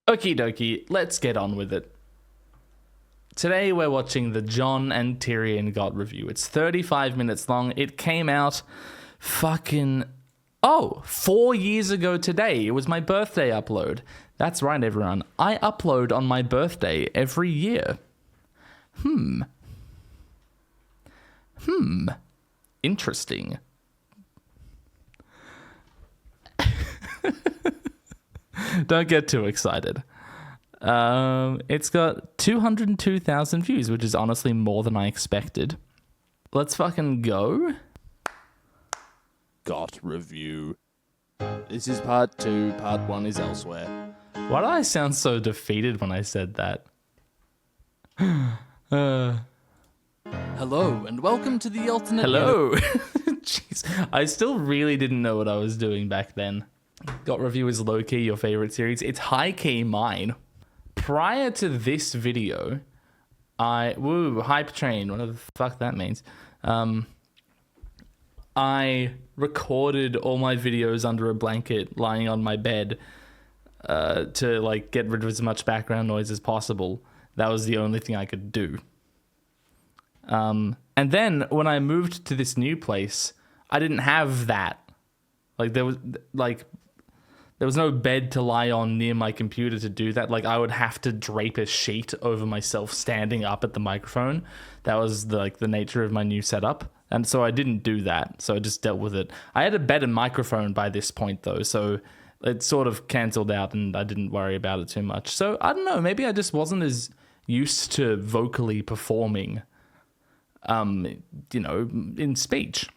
Okie dokie, let's get on with it. Today we're watching the Jon and Tyrion GOT review. It's 35 minutes long. It came out fucking... 4 years ago today. It was my birthday upload. That's right, everyone. I upload on my birthday every year. Interesting. Don't get too excited. It's got 202,000 views, which is honestly more than I expected. Let's fucking go. GOT review. This is part 2. Part 1 is elsewhere. Why did I sound so defeated when I said that? Hello, and welcome to the alternate... Hello. Jeez. I still really didn't know what I was doing back then. GOT review is low-key your favorite series. It's high-key mine. Prior to this video, hype train, whatever the fuck that means. I recorded all my videos under a blanket lying on my bed to like get rid of as much background noise as possible. That was the only thing I could do. And then when I moved to this new place, I didn't have that. There was no bed to lie on near my computer to do that. Like, I would have to drape a sheet over myself standing up at the microphone. That was the nature of my new setup. And so I didn't do that. So I just dealt with it. I had a better microphone by this point, though. So it sort of cancelled out and I didn't worry about it too much. So I don't know. Maybe I just wasn't as used to vocally performing, in speech.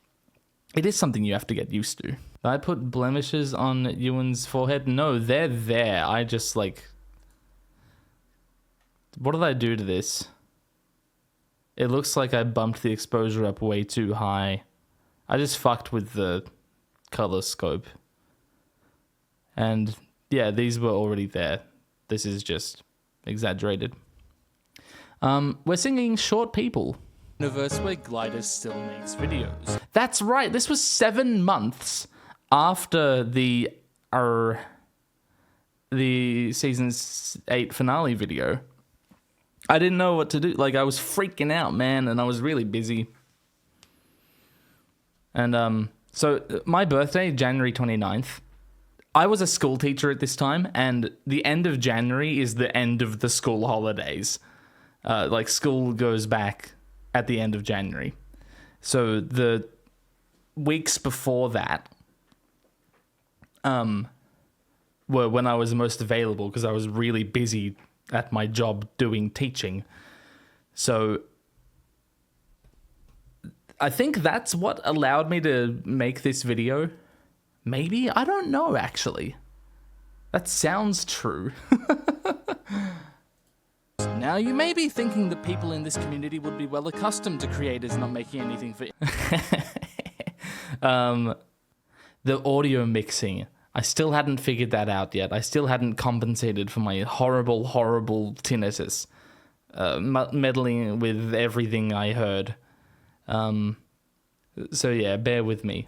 It is something you have to get used to. Did I put blemishes on Ewan's forehead? No, they're there. I just, what did I do to this? It looks like I bumped the exposure up way too high. I just fucked with the color scope. And, yeah, these were already there. This is just exaggerated. We're singing Short People. Universe where Glider still makes videos. That's right. This was 7 months after the season 8 finale video. I didn't know what to do. I was freaking out, man, and I was really busy. And so my birthday, January 29th, I was a school teacher at this time, and the end of January is the end of the school holidays. School goes back at the end of January. So the weeks before that were when I was most available because I was really busy at my job doing teaching. So I think that's what allowed me to make this video. Maybe? I don't know, actually. That sounds true. Now, you may be thinking that people in this community would be well accustomed to creators not making anything for... The audio mixing. I still hadn't figured that out yet. I still hadn't compensated for my horrible, horrible tinnitus. Meddling with everything I heard. So yeah, bear with me.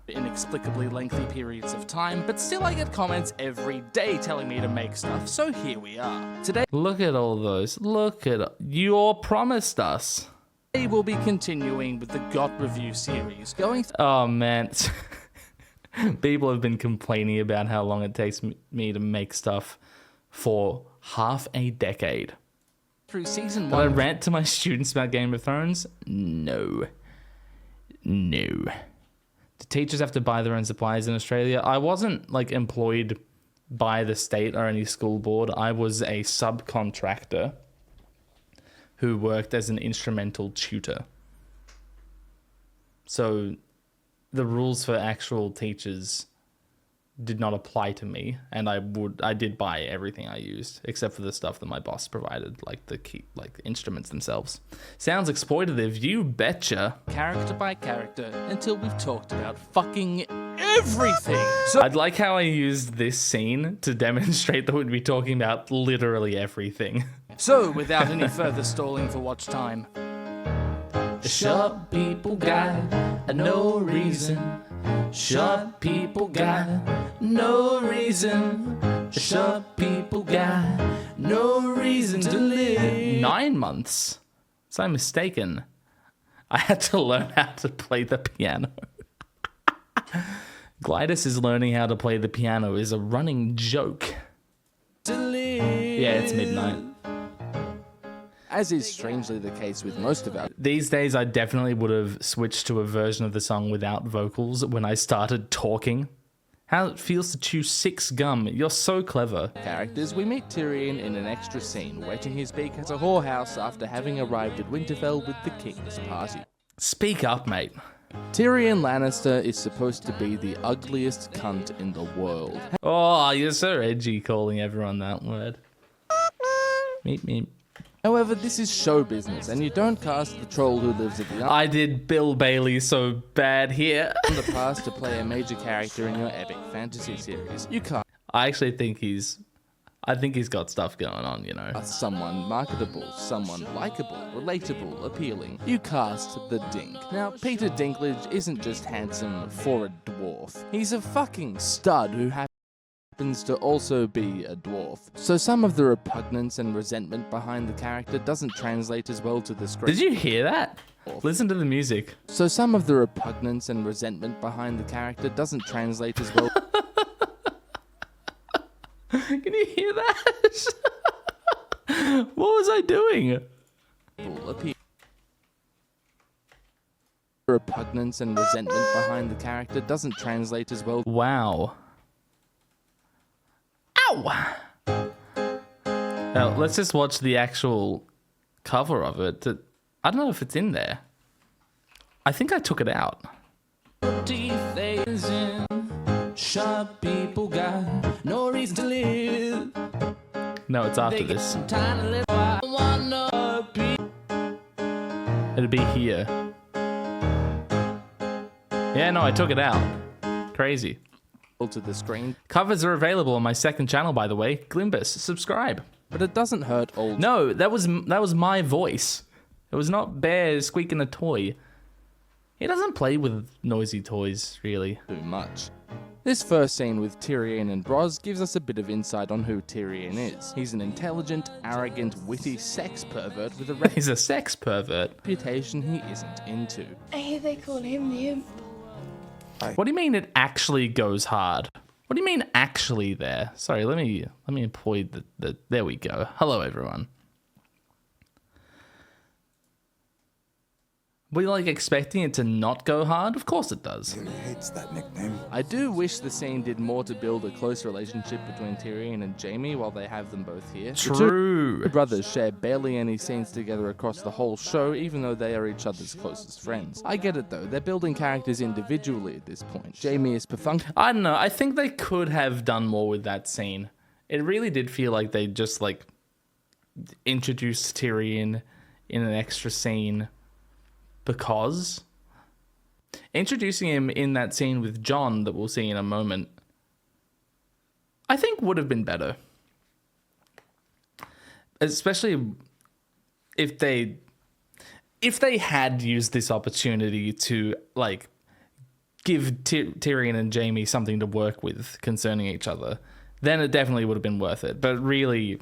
Inexplicably lengthy periods of time, but still I get comments every day telling me to make stuff, so here we are. Today, look at all those. Look at... You all promised us. Today we'll be continuing with the GOT review series, Oh, man. People have been complaining about how long it takes me to make stuff for half a decade. Through season 1. Did I rant to my students about Game of Thrones? No. Do teachers have to buy their own supplies in Australia? I wasn't employed by the state or any school board. I was a subcontractor who worked as an instrumental tutor. So the rules for actual teachers did not apply to me, and I did buy everything I used except for the stuff that my boss provided, the instruments themselves. Sounds exploitative, you betcha. Character by character until we've talked about fucking everything. So I'd like how I used this scene to demonstrate that we'd be talking about literally everything. So without any further stalling for watch time, Short people got no reason. Short people got no reason. Short people got 9 months. Was I mistaken? I had to learn how to play the piano. Glidus is learning how to play the piano is a running joke. Yeah, it's midnight. As is strangely the case with most of our These days, I definitely would have switched to a version of the song without vocals when I started talking. How it feels to chew 6 gum. You're so clever. characters, we meet Tyrion in an extra scene, wetting his beak at a whorehouse after having arrived at Winterfell with the king's party. Speak up, mate. Tyrion Lannister is supposed to be the ugliest cunt in the world. Oh, you're so edgy calling everyone that word. Meep, meep. However, this is show business, and you don't cast the troll who lives at the I did Bill Bailey so bad here. underpass to play a major character in your epic fantasy series. You cast I actually think he's got stuff going on, you know. someone marketable, someone likable, relatable, appealing. You cast the Dink. Now, Peter Dinklage isn't just handsome for a dwarf. He's a fucking stud who happens to also be a dwarf. So some of the repugnance and resentment behind the character doesn't translate as well to the screen. Did you hear that? Listen to the music. So some of the repugnance and resentment behind the character doesn't translate as well. Can you hear that? What was I doing? Repugnance and resentment behind the character doesn't translate as well. Wow. Ow! Now, let's just watch the actual cover of it. I don't know if it's in there. I think I took it out. Sharp people got no reason to live. No, it's after this. It'll be here. Yeah, no, I took it out. Crazy. To the screen, Covers are available on my second channel, by the way. Glimbus, subscribe. but it doesn't hurt old No, that was my voice. It was not Bear squeaking a toy. He doesn't play with noisy toys, really. too much. This first scene with Tyrion and Bros gives us a bit of insight on who Tyrion is. He's an intelligent, arrogant, witty sex pervert with a He's a sex pervert. reputation he isn't into. I hear they call him the imp. What do you mean it actually goes hard? What do you mean actually there? Sorry, let me employ the there we go. Hello everyone. Were you like expecting it to not go hard? Of course it does. He hates that nickname. I do wish the scene did more to build a close relationship between Tyrion and Jaime while they have them both here. The True. two brothers share barely any scenes together across the whole show, even though they are each other's closest friends. I get it though, they're building characters individually at this point. Jaime is perfunctory. I don't know. I think they could have done more with that scene. It really did feel like they just like introduced Tyrion in an extra scene because introducing him in that scene with Jon that we'll see in a moment, I think would have been better. Especially if they had used this opportunity to like give Tyrion and Jaime something to work with concerning each other, then it definitely would have been worth it. But really,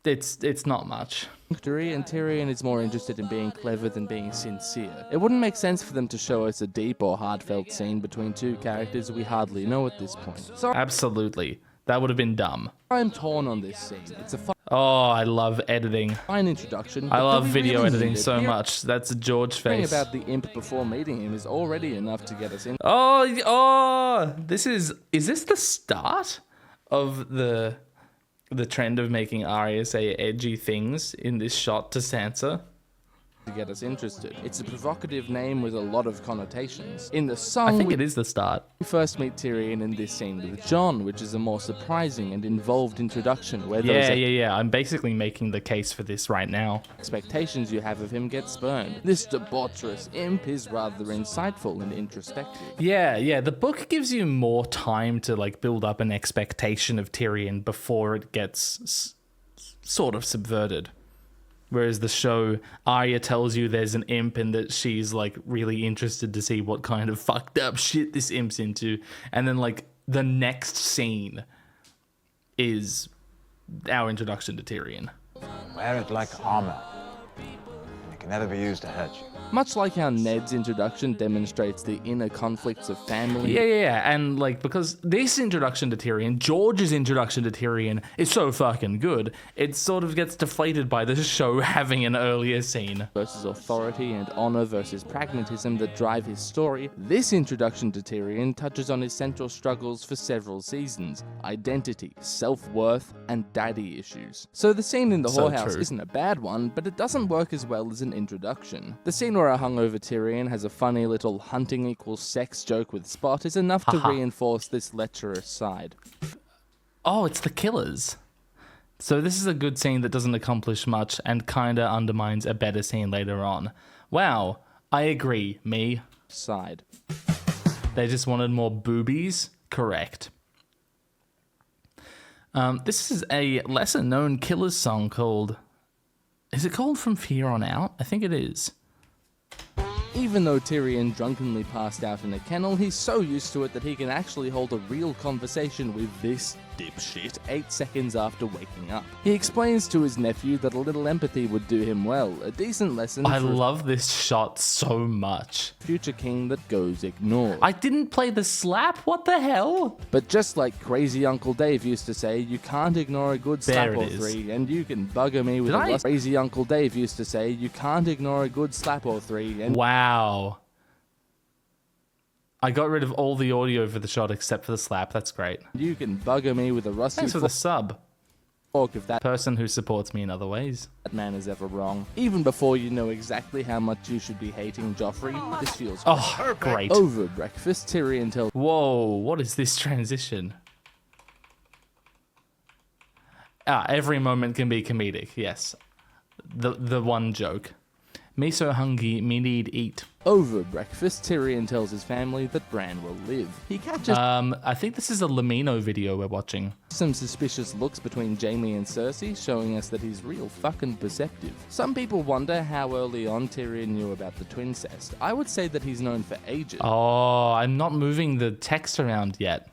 it's not much. And Tyrion is more interested in being clever than being sincere. It wouldn't make sense for them to show us a deep or heartfelt scene between two characters we hardly know at this point. So Absolutely. That would have been dumb. I'm torn on this scene. It's a Oh, I love editing. fine introduction. I but love do we video really editing need it? so The much. That's a George thing face. about the imp before meeting him is already enough to get us in. Oh, this is this the start of the trend of making Arya say edgy things in this shot to Sansa? To get us interested. It's a provocative name with a lot of connotations. In the I song, think we it is the start. first meet Tyrion in this scene with Jon, which is a more surprising and involved introduction where those Yeah. I'm basically making the case for this right now. expectations you have of him get spurned. This debaucherous imp is rather insightful and introspective. Yeah. The book gives you more time to like build up an expectation of Tyrion before it gets sort of subverted. Whereas the show, Arya tells you there's an imp and that she's like really interested to see what kind of fucked up shit this imp's into. And then like the next scene is our introduction to Tyrion. Wear it like armor. It can never be used to hurt you. Much like how Ned's introduction demonstrates the inner conflicts of family. Yeah. And, like, because this introduction to Tyrion, George's introduction to Tyrion, is so fucking good, it sort of gets deflated by the show having an earlier scene. Versus authority and honor versus pragmatism that drive his story, this introduction to Tyrion touches on his central struggles for several seasons: identity, self-worth, and daddy issues. So the scene in the So whorehouse true. isn't a bad one, but it doesn't work as well as an introduction. The scene where a hungover Tyrion has a funny little hunting equals sex joke with Spot is enough to Haha. reinforce this lecherous side. Oh, it's the killers. So this is a good scene that doesn't accomplish much and kinda undermines a better scene later on. Wow, I agree, me. Side. They just wanted more boobies? Correct. This is a lesser known Killers song called... Is it called From Here On Out? I think it is. Even though Tyrion drunkenly passed out in a kennel, he's so used to it that he can actually hold a real conversation with this dipshit 8 seconds after waking up. He explains to his nephew that a little empathy would do him well, a decent lesson I for love this shot so much. a future king that goes ignored. I didn't play the slap? What the hell? But just like crazy Uncle Dave used to say, you can't ignore a good slap There or it is. three, and you can bugger me with Did a I- lust. Crazy Uncle Dave used to say, you can't ignore a good slap or three, and Wow. I got rid of all the audio for the shot except for the slap. That's great. you can bugger me with a rusty Thanks for the sub. fork if that Person who supports me in other ways. man is ever wrong. Even before you know exactly how much you should be hating Joffrey, this feels Oh, great. Over breakfast, Tyrion tells Whoa, what is this transition? Every moment can be comedic, yes. The one joke. Me so hungry, me need eat. Over breakfast, Tyrion tells his family that Bran will live. He catches I think this is a Lamino video we're watching. some suspicious looks between Jaime and Cersei, showing us that he's real fucking perceptive. Some people wonder how early on Tyrion knew about the twincest. I would say that he's known for ages. Oh, I'm not moving the text around yet.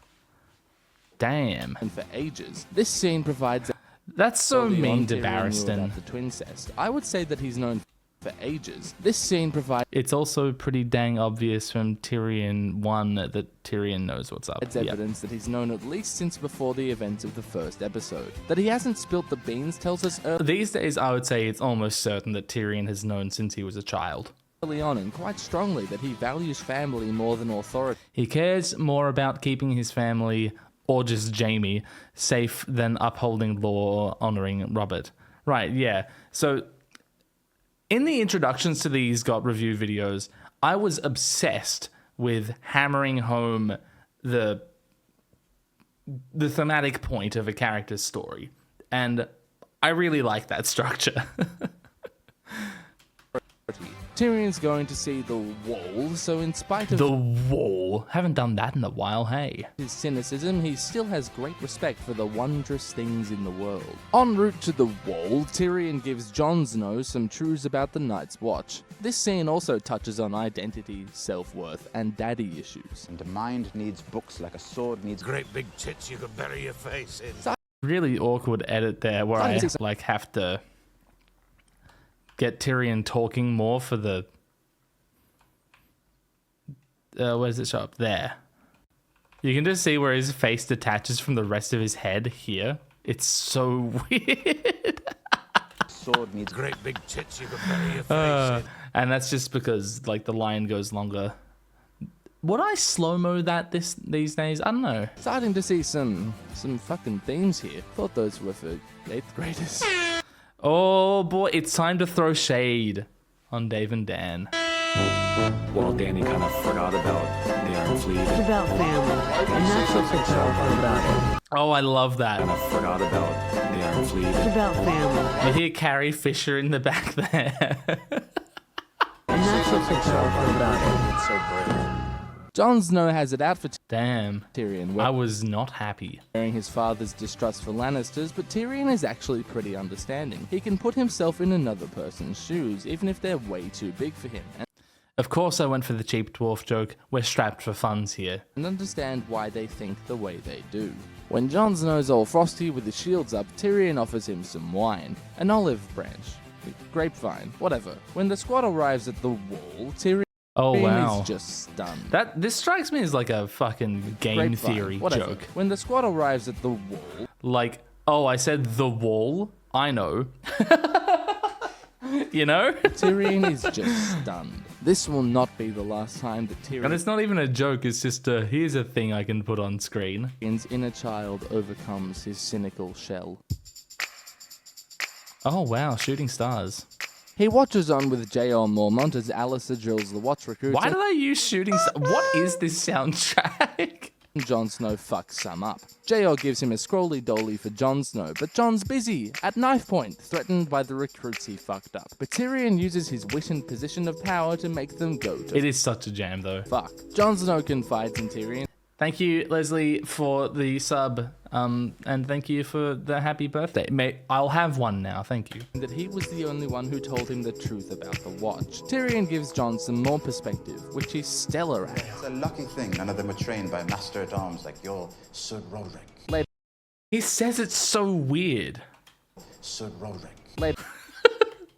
Damn. And for ages. This scene provides That's so early mean on to Tyrion knew Barristan. about the twincest. I would say that he's known for ages. This scene provides It's also pretty dang obvious from Tyrion 1 that Tyrion knows what's up. It's Yeah. evidence that he's known at least since before the events of the first episode. That he hasn't spilt the beans tells us These days, I would say it's almost certain that Tyrion has known since he was a child. early on and quite strongly that he values family more than authority. He cares more about keeping his family, or just Jaime, safe than upholding law or honoring Robert. Right, yeah. So, in the introductions to these GOT review videos, I was obsessed with hammering home the thematic point of a character's story. And I really like that structure. Tyrion's going to see the wall, so in spite of The wall. Haven't done that in a while, hey. his cynicism, he still has great respect for the wondrous things in the world. En route to the wall, Tyrion gives Jon Snow some truths about the Night's Watch. This scene also touches on identity, self-worth, and daddy issues. And the mind needs books like a sword needs... Great big tits you could bury your face in. Really awkward edit there where I like have to get Tyrion talking more for the where does it show up? There. You can just see where his face detaches from the rest of his head here. It's so weird. Sword needs... Great big tits you could bury your face in. And that's just because like the line goes longer. Would I slow-mo that these days? I don't know. Starting to see some fucking themes here. Thought those were for 8th graders. Oh boy, it's time to throw shade on Dave and Dan. Well, Danny kind of forgot about the Iron Fleet. It's about family, and that's what's so powerful about it. Oh, I love that. Kind of forgot about the Iron Fleet. It's about family, You hear Carrie Fisher in the back there. and that's what's so powerful about it. So brave. Jon Snow has it out for Damn. Tyrion, I was not happy. wearing his father's distrust for Lannisters, but Tyrion is actually pretty understanding. He can put himself in another person's shoes, even if they're way too big for him, Of course I went for the cheap dwarf joke. We're strapped for funds here. and understand why they think the way they do. When Jon Snow's all frosty with his shields up, Tyrion offers him some wine, an olive branch, grapevine, whatever. When the squad arrives at the wall, Tyrion Oh wow. is just stunned. This strikes me as like a fucking game Grapevine, theory whatever. joke. When the squad arrives at the wall, Like, oh, I said the wall. I know. You know? Tyrion is just stunned. This will not be the last time that And it's not even a joke, it's just here's a thing I can put on screen. Tyrion's inner child overcomes his cynical shell. Oh wow, shooting stars. He watches on with J.R. Mormont as Alyssa drills the watch recruits. Why do they use shooting stars? What is this soundtrack? Jon Snow fucks some up. J.R. gives him a scrolly dolly for Jon Snow, but Jon's busy, at knife point, threatened by the recruits he fucked up. But Tyrion uses his wit and position of power to make them go to It is such a jam though. fuck. Jon Snow confides in Tyrion Thank you, Leslie, for the sub. And thank you for the happy birthday. Mate, I'll have one now, thank you. that he was the only one who told him the truth about the watch. Tyrion gives Jon some more perspective, which he's stellar at. It's a lucky thing none of them were trained by master-at-arms like your Sir Roderick. He says it's so weird. Sir Roderick. Later,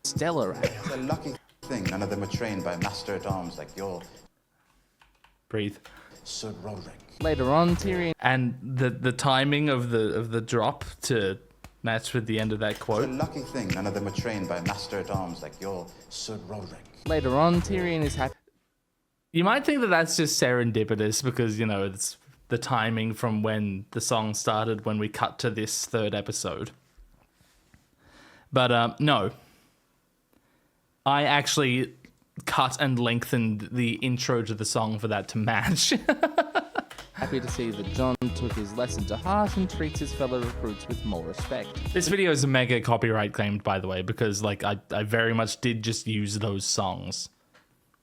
stellar at. It's a lucky thing none of them were trained by master-at-arms like your Breathe. Sir Roderick. Later on, Tyrion And the timing of the drop to match with the end of that It's a quote. lucky thing none of them were trained by master-at-arms like your Sir Roderick. Later on, Tyrion is happy You might think that that's just serendipitous because, you know, it's the timing from when the song started when we cut to this third episode. But no. I actually cut and lengthened the intro to the song for that to match. to see that Jon took his lesson to heart and treats his fellow recruits with more respect. This video is mega copyright claimed, by the way, because like I very much did just use those songs.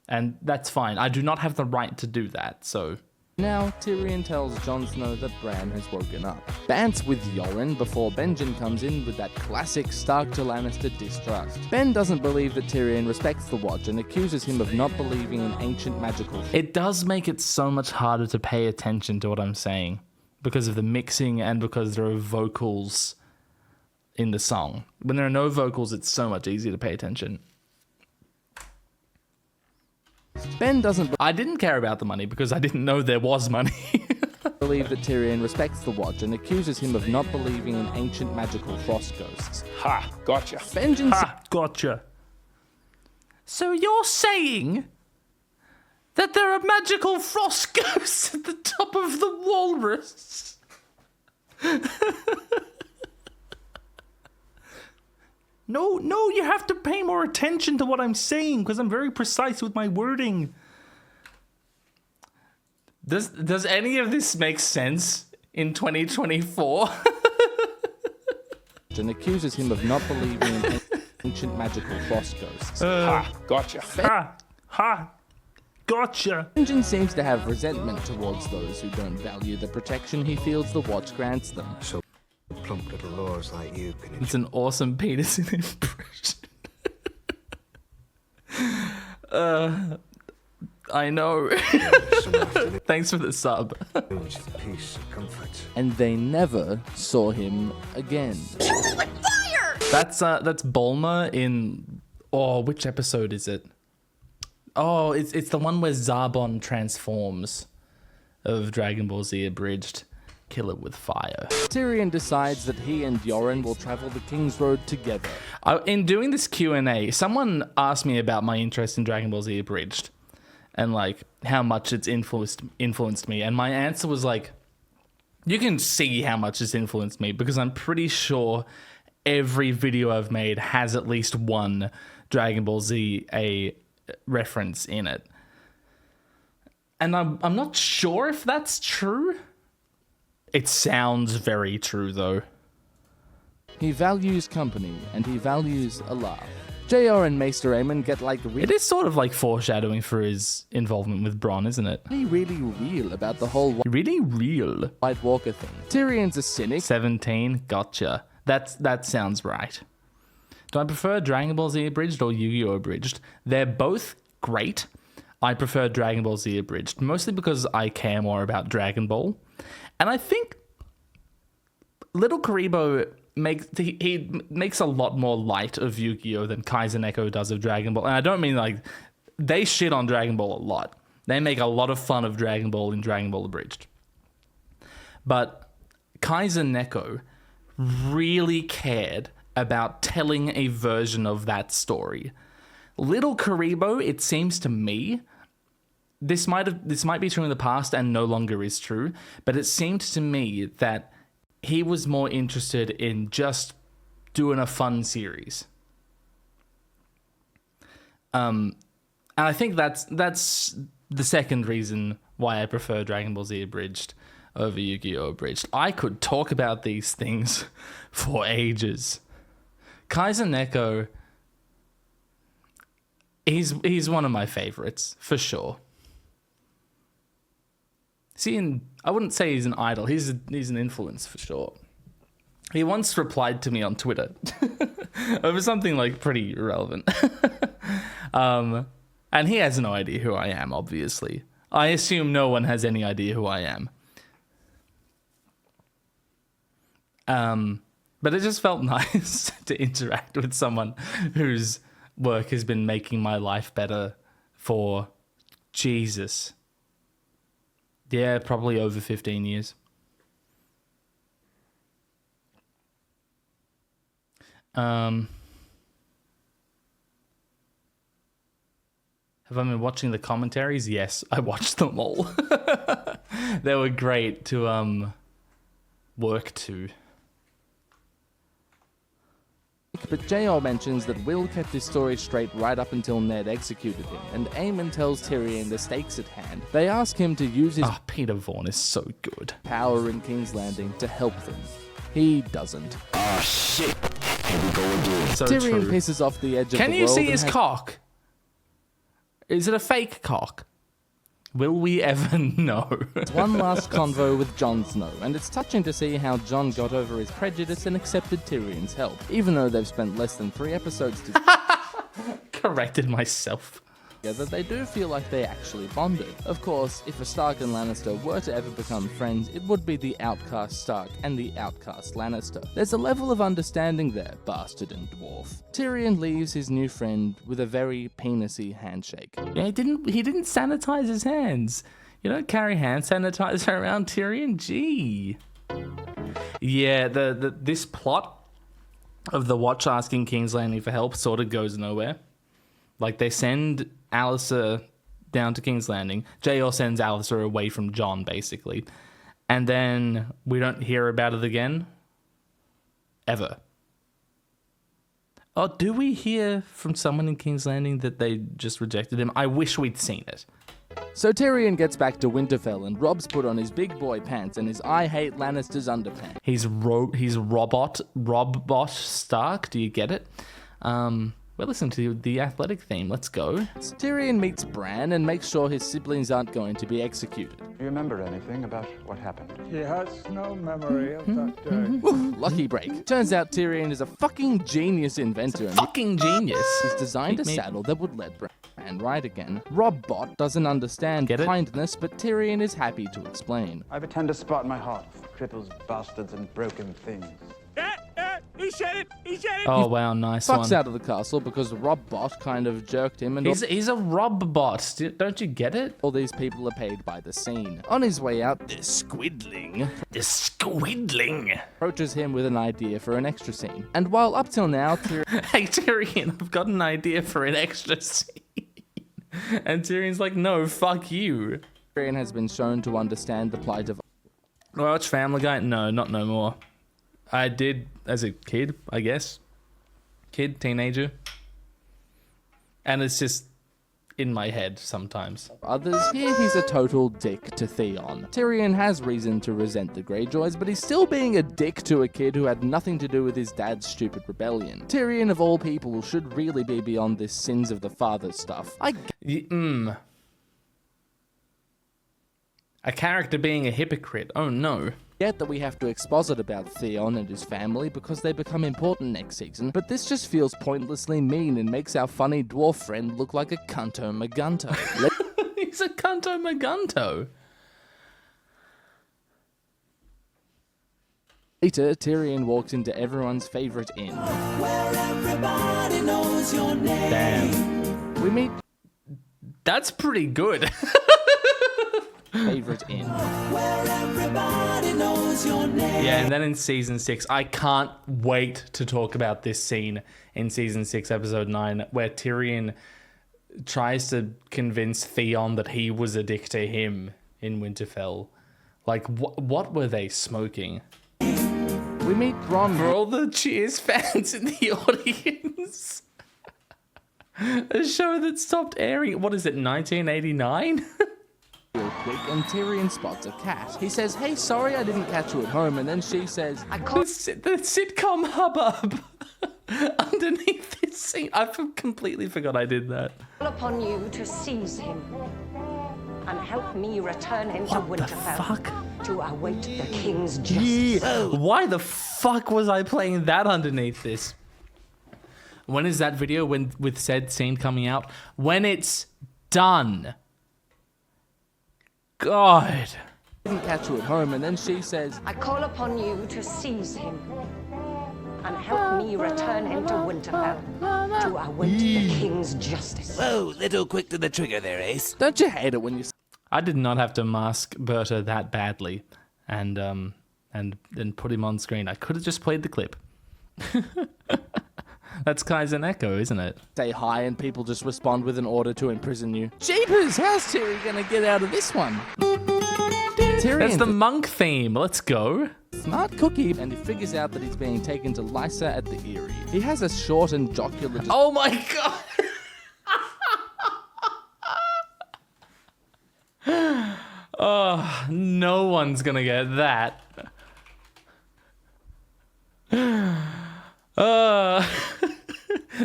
And that's fine. I do not have the right to do that, so... Now, Tyrion tells Jon Snow that Bran has woken up. Bants with Yoren before Benjen comes in with that classic Stark to Lannister distrust. Ben doesn't believe that Tyrion respects the Watch and accuses him of not believing in ancient magical... It does make it so much harder to pay attention to what I'm saying because of the mixing and because there are vocals in the song. When there are no vocals, it's so much easier to pay attention. Ben doesn't I didn't care about the money because I didn't know there was money. believe that Tyrion respects the Watch and accuses him of not believing in ancient magical frost ghosts. Ha! Gotcha. Benjen Gotcha. So you're saying that there are magical frost ghosts at the top of the walrus? No, you have to pay more attention to what I'm saying because I'm very precise with my wording. Does any of this make sense in 2024? and accuses him of not believing in ancient magical frost ghosts. Ha! Gotcha. Gotcha. Benjen seems to have resentment towards those who don't value the protection he feels the Watch grants them. So plump little lords like you can It's an awesome Peterson impression. I know. Thanks for the sub. enjoy peace and comfort. And they never saw him again. That's Bulma in which episode is it? Oh, it's the one where Zarbon transforms of Dragon Ball Z Abridged. Kill it with fire. Tyrion decides that he and Yoren will travel the King's Road together. In doing this Q&A, someone asked me about my interest in Dragon Ball Z Abridged and like how much it's influenced me, and my answer was like, you can see how much it's influenced me because I'm pretty sure every video I've made has at least one Dragon Ball Z a reference in it. And I'm not sure if that's true. It sounds very true though. He values company, and he values a laugh. JR and Maester Aemon get like It is sort of like foreshadowing for his involvement with Bronn, isn't it? really real about the whole Really real. White Walker thing. Tyrion's a cynic. 17, gotcha. That sounds right. Do I prefer Dragon Ball Z Abridged or Yu-Gi-Oh! Abridged? They're both great. I prefer Dragon Ball Z Abridged, mostly because I care more about Dragon Ball. And I think Little Karibo he makes a lot more light of Yu-Gi-Oh than Kaiser Neko does of Dragon Ball. And I don't mean like they shit on Dragon Ball a lot. They make a lot of fun of Dragon Ball in Dragon Ball Abridged. But Kaiser Neko really cared about telling a version of that story. Little Karibo, it seems to me, this might be true in the past and no longer is true, but it seemed to me that he was more interested in just doing a fun series. And I think that's the second reason why I prefer Dragon Ball Z Abridged over Yu-Gi-Oh! Abridged. I could talk about these things for ages. Kaiser Neko, he's one of my favorites, for sure. I wouldn't say he's an idol. He's an influence, for sure. He once replied to me on Twitter over something like pretty irrelevant. And he has no idea who I am, obviously. I assume no one has any idea who I am. But it just felt nice to interact with someone whose work has been making my life better for Jesus. Yeah, probably over 15 years. Have I been watching the commentaries? Yes, I watched them all. They were great to work to. But JR mentions that Will kept his story straight right up until Ned executed him, and Eamon tells Tyrion the stakes at hand. They ask him to use his Peter Vaughan is so good. power in King's Landing to help them. He doesn't. Oh shit. Here we go again. So Tyrion true. pisses off the edge of Can the you world see and his has- cock? Is it a fake cock? Will we ever know? one last convo with Jon Snow, and it's touching to see how Jon got over his prejudice and accepted Tyrion's help, even though they've spent less than 3 episodes Corrected myself. together. They do feel like they actually bonded. Of course, if a Stark and Lannister were to ever become friends, it would be the outcast Stark and the outcast Lannister. There's a level of understanding there, bastard and dwarf. Tyrion leaves his new friend with a very penisy handshake. Yeah, he didn't sanitize his hands. You don't carry hand sanitizer around Tyrion. Gee. Yeah, this plot of the Watch asking King's Landing for help sort of goes nowhere. Like, they send Alistair down to King's Landing. JR sends Alistair away from Jon, basically. And then we don't hear about it again. Ever. Oh, do we hear from someone in King's Landing that they just rejected him? I wish we'd seen it. So Tyrion gets back to Winterfell and Rob's put on his big boy pants and his I hate Lannisters underpants. He's Robbot Stark. Do you get it? We're listening to the athletic theme. Let's go. Tyrion meets Bran and makes sure his siblings aren't going to be executed. Do you remember anything about what happened? He has no memory of that day. Oof, lucky break. Turns out Tyrion is a fucking genius inventor and Fucking genius. he's designed a Maybe. saddle that would let Bran ride again. Robbot doesn't understand Get it? kindness, but Tyrion is happy to explain. I have a tender spot in my heart for cripples, bastards, and broken things. Oh, wow, nice Fucks one. out of the castle because Robbot kind of jerked him and He's a Robbot. Don't you get it? all these people are paid by the scene. On his way out, the Squidling The squidling. approaches him with an idea for an extra scene. And while up till now, Hey, Tyrion, I've got an idea for an extra scene. And Tyrion's like, no, fuck you. Tyrion has been shown to understand the plight of Watch Family Guy? No, not no more. I did as a kid, I guess. Teenager. And it's just in my head sometimes. others. Here he's a total dick to Theon. Tyrion has reason to resent the Greyjoys, but he's still being a dick to a kid who had nothing to do with his dad's stupid rebellion. Tyrion, of all people, should really be beyond this sins of the father stuff. A character being a hypocrite. Oh no. get that we have to exposit about Theon and his family because they become important next season, but this just feels pointlessly mean and makes our funny dwarf friend look like a cunto magunto. He's a cunto magunto. Later, Tyrion walks into everyone's favorite inn. Damn. We meet That's pretty good. favorite inn. Yeah, and then in season 6, I can't wait to talk about this scene in season 6, episode 9, where Tyrion tries to convince Theon that he was a dick to him in Winterfell. Like, what were they smoking? We meet Bronn. For all the Cheers fans in the audience. A show that stopped airing, what is it, 1989? Real quick, and Tyrion spots a cat. He says, "Hey, sorry I didn't catch you at home," and then she says, The sitcom hubbub underneath this scene. I completely forgot I did that. Call upon you to seize him and help me return him to What the Winterfell fuck? to await the king's justice. Why the fuck was I playing that underneath this? When is that video with said scene coming out? When it's done. God. "Didn't catch you at home," and then she says, I call upon you to seize him and help me return him to Winterfell to await the king's justice. Whoa, little quick to the trigger there, Ace. "Don't you hate it when you I did not have to mask Berta that badly and then put him on screen. I could have just played the clip. That's Kaizen Echo, isn't it? say hi and people just respond with an order to imprison you? Jeepers, how's Tyrion gonna get out of this one?" Tyrion, That's the monk theme. Let's go. smart cookie, and he figures out that he's being taken to Lysa at the Eyrie. He has a short and jocular Oh my god. Oh, no one's gonna get that.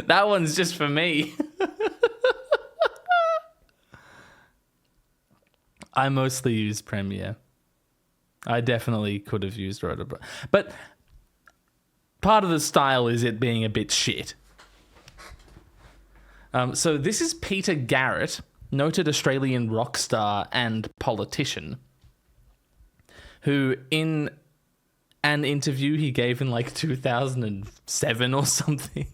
That one's just for me. I mostly use Premiere. I definitely could have used Rotobro. But part of the style is it being a bit shit. So this is Peter Garrett, noted Australian rock star and politician, who in an interview he gave in like 2007 or something,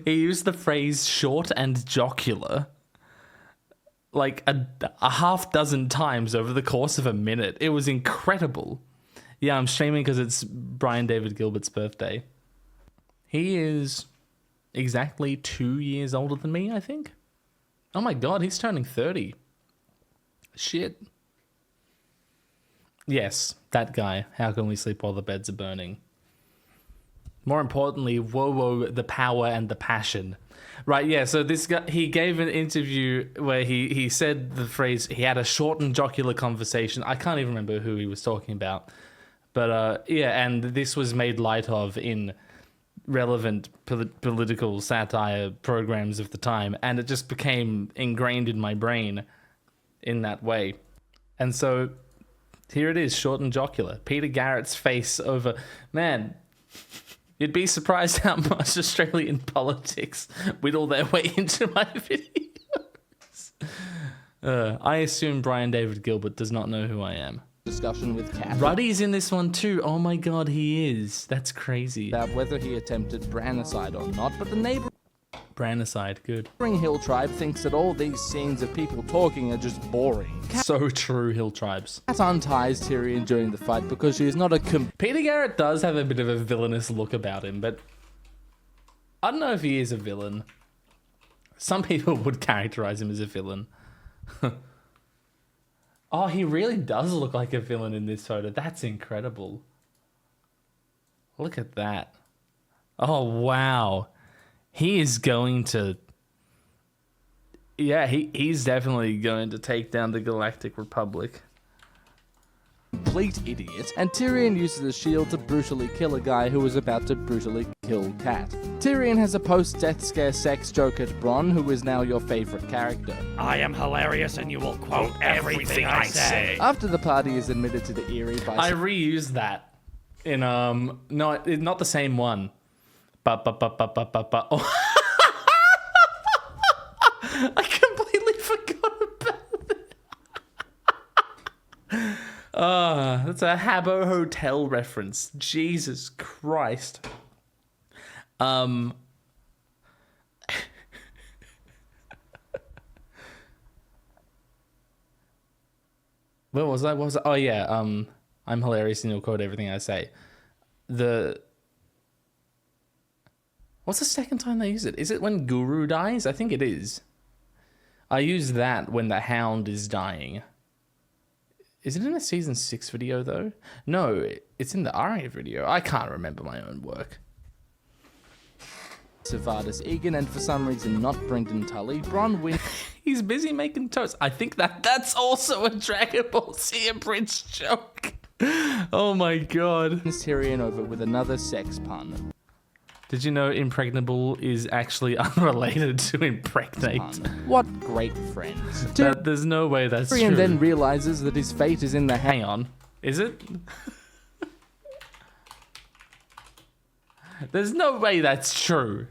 he used the phrase short and jocular like a half dozen times over the course of a minute. It was incredible. Yeah, I'm streaming because it's Brian David Gilbert's birthday. He is exactly 2 years older than me, I think. Oh my god, he's turning 30. Shit. Yes, that guy. How can we sleep while the beds are burning? More importantly, whoa, the power and the passion. Right, yeah, so this guy, he gave an interview where he said the phrase, he had a short and jocular conversation. I can't even remember who he was talking about. But, yeah, and this was made light of in relevant political satire programs of the time, and it just became ingrained in my brain in that way. And so here it is, short and jocular. Peter Garrett's face over... Man, you'd be surprised how much Australian politics whittle their way into my videos. I assume Brian David Gilbert does not know who I am. discussion with Kat Ruddy's in this one too. Oh my god, he is. That's crazy. about whether he attempted Brannicide or not, but the neighboring Brannicide, good. hill tribe thinks that all these scenes of people talking are just boring. So true, Hill Tribes. Kat unties Tyrion during the fight because she is not a Peter Garrett does have a bit of a villainous look about him, but I don't know if he is a villain. Some people would characterize him as a villain. Oh, he really does look like a villain in this photo. That's incredible. Look at that. Oh, wow. He is going to... Yeah, he's definitely going to take down the Galactic Republic. complete idiot, and Tyrion uses a shield to brutally kill a guy who was about to brutally kill Kat. Tyrion has a post-death scare sex joke at Bronn, who is now your favorite character. I am hilarious and you will quote everything I say. After the party is admitted to the Eyrie by... I reused that in no, not the same one. But. Oh. I completely forgot about it. that's a Habbo Hotel reference. Jesus Christ. What was that? What was that? Oh yeah. I'm hilarious and you'll quote everything I say. What's the second time they use it? Is it when Guru dies? I think it is. I use that when the Hound is dying. Is it in a season 6 video though? No, it's in the Arya video. I can't remember my own work. Savardis Egan, and for some reason not Brendan Tully. Bronn wins. He's busy making toast. I think that's also a Dragon Ball Z Prince joke. Oh my god. Tyrion over with another sex pun. Did you know impregnable is actually unrelated to impregnate? What great friends. There's no way that's Tyrion true. then realizes that his fate is in the Hang on. Is it? There's no way that's true.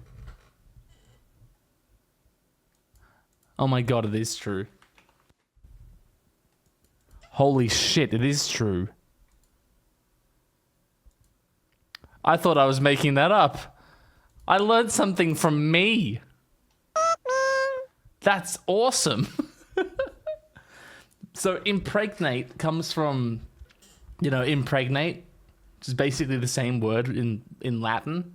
Oh my god, it is true. Holy shit, it is true. I thought I was making that up. I learned something from me. That's awesome. So impregnate comes from, impregnate, which is basically the same word in Latin.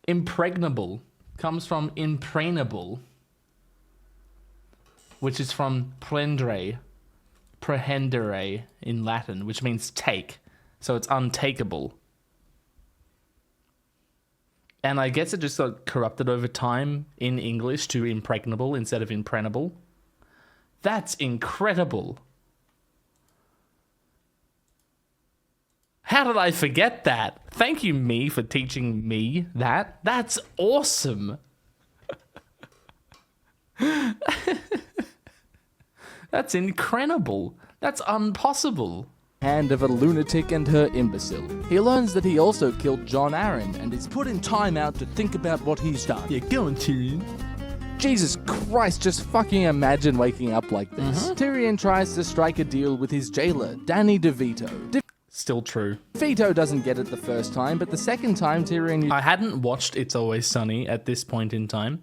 Impregnable comes from impregnable, which is from prendere in Latin, which means take. So it's untakeable. And I guess it just got corrupted over time in English to impregnable instead of impregnable. That's incredible. How did I forget that? Thank you, me, for teaching me that. That's awesome. That's incredible. That's impossible. Hand of a lunatic and her imbecile. He learns that he also killed Jon Arryn and is put in time out to think about what he's done. Yeah, go on, Tyrion. Jesus Christ, just fucking imagine waking up like this. Tyrion tries to strike a deal with his jailer, Danny DeVito. Still true. DeVito doesn't get it the first time, but the second time Tyrion... I hadn't watched It's Always Sunny at this point in time.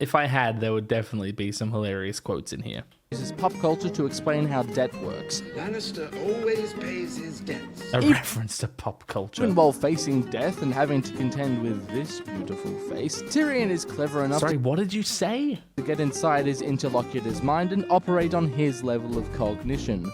If I had, there would definitely be some hilarious quotes in here. uses pop culture to explain how debt works. Lannister always pays his debts. A reference to pop culture. Even while facing death and having to contend with this beautiful face, Tyrion is clever enough what did you say? to get inside his interlocutor's mind and operate on his level of cognition.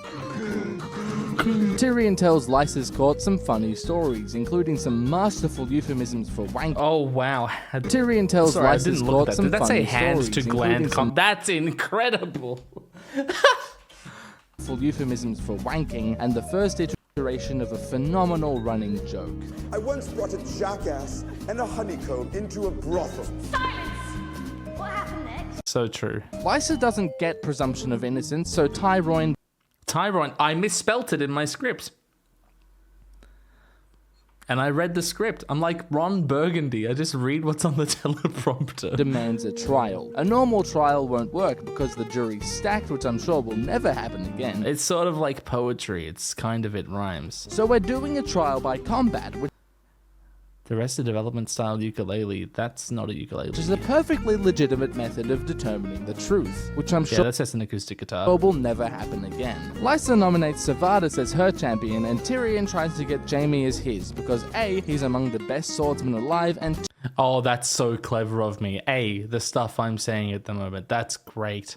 Tyrion tells Lysa's court some funny stories, including some masterful euphemisms for wank. Oh wow! Tyrion tells Lysa's court some Did that funny say hands stories, to gland? including That's incredible. some euphemisms for wanking, and the first iteration of a phenomenal running joke. I once brought a jackass and a honeycomb into a brothel. Silence! What happened next? So true. Lysa doesn't get presumption of innocence, so Tyrion, I misspelt it in my script. And I read the script. I'm like Ron Burgundy. I just read what's on the teleprompter. demands a trial. A normal trial won't work because the jury's stacked, which I'm sure will never happen again. It's sort of like poetry. It's kind of, it rhymes. So we're doing a trial by combat, which The Arrested Development style ukulele, that's not a ukulele. is a perfectly legitimate method of determining the truth, which I'm Yeah, sure that's just an acoustic guitar. will never happen again. Lysa nominates Savardis as her champion, and Tyrion tries to get Jaime as his, because A, he's among the best swordsmen alive, and Oh, that's so clever of me. The stuff I'm saying at the moment, that's great.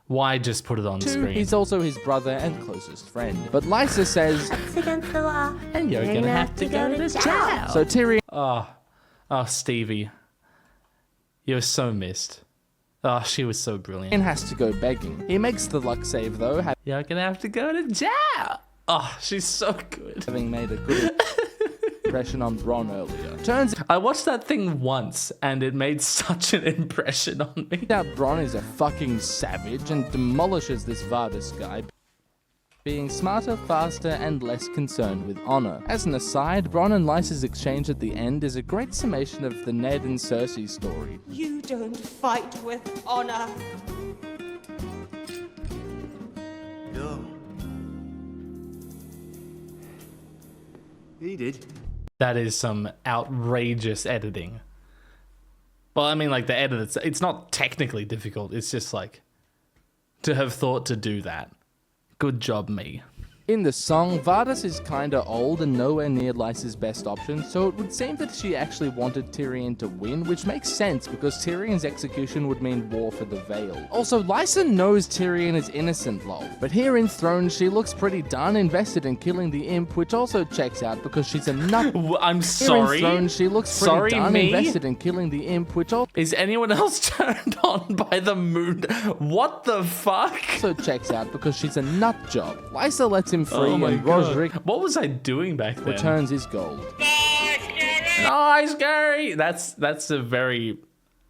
Why just put it on 2, screen? he's also his brother and closest friend. But Lysa says, Against the law. And you're gonna have to go to jail. so Tyrion Oh, Stevie. You're so missed. Oh, she was so brilliant. has to go begging. He makes the luck save though, You're gonna have to go to jail. Oh, she's so good. having made a good impression on Bronn earlier. Turns I watched that thing once, and it made such an impression on me. out Bronn is a fucking savage and demolishes this Vardis guy, being smarter, faster, and less concerned with honor. As an aside, Bronn and Lysa's exchange at the end is a great summation of the Ned and Cersei story. You don't fight with honor. No. needed. That is some outrageous editing. Well, I mean, like, the edit, it's not technically difficult. It's just, like, to have thought to do that. Good job, me. In the song, Vardas is kinda old and nowhere near Lysa's best option, so it would seem that she actually wanted Tyrion to win, which makes sense because Tyrion's execution would mean war for the Vale. Also, Lysa knows Tyrion is innocent, lol. But here in Thrones, she looks pretty darn invested in killing the imp, which also checks out because she's a nut. I'm sorry? Here in Thrones, she looks pretty darn invested in killing the imp, which also... Is anyone else turned on by the moon? What the fuck? Also checks out because she's a nut job. Lysa lets him free and God. Roderick What was I doing back then? returns his gold. Nice, Gary! That's a very...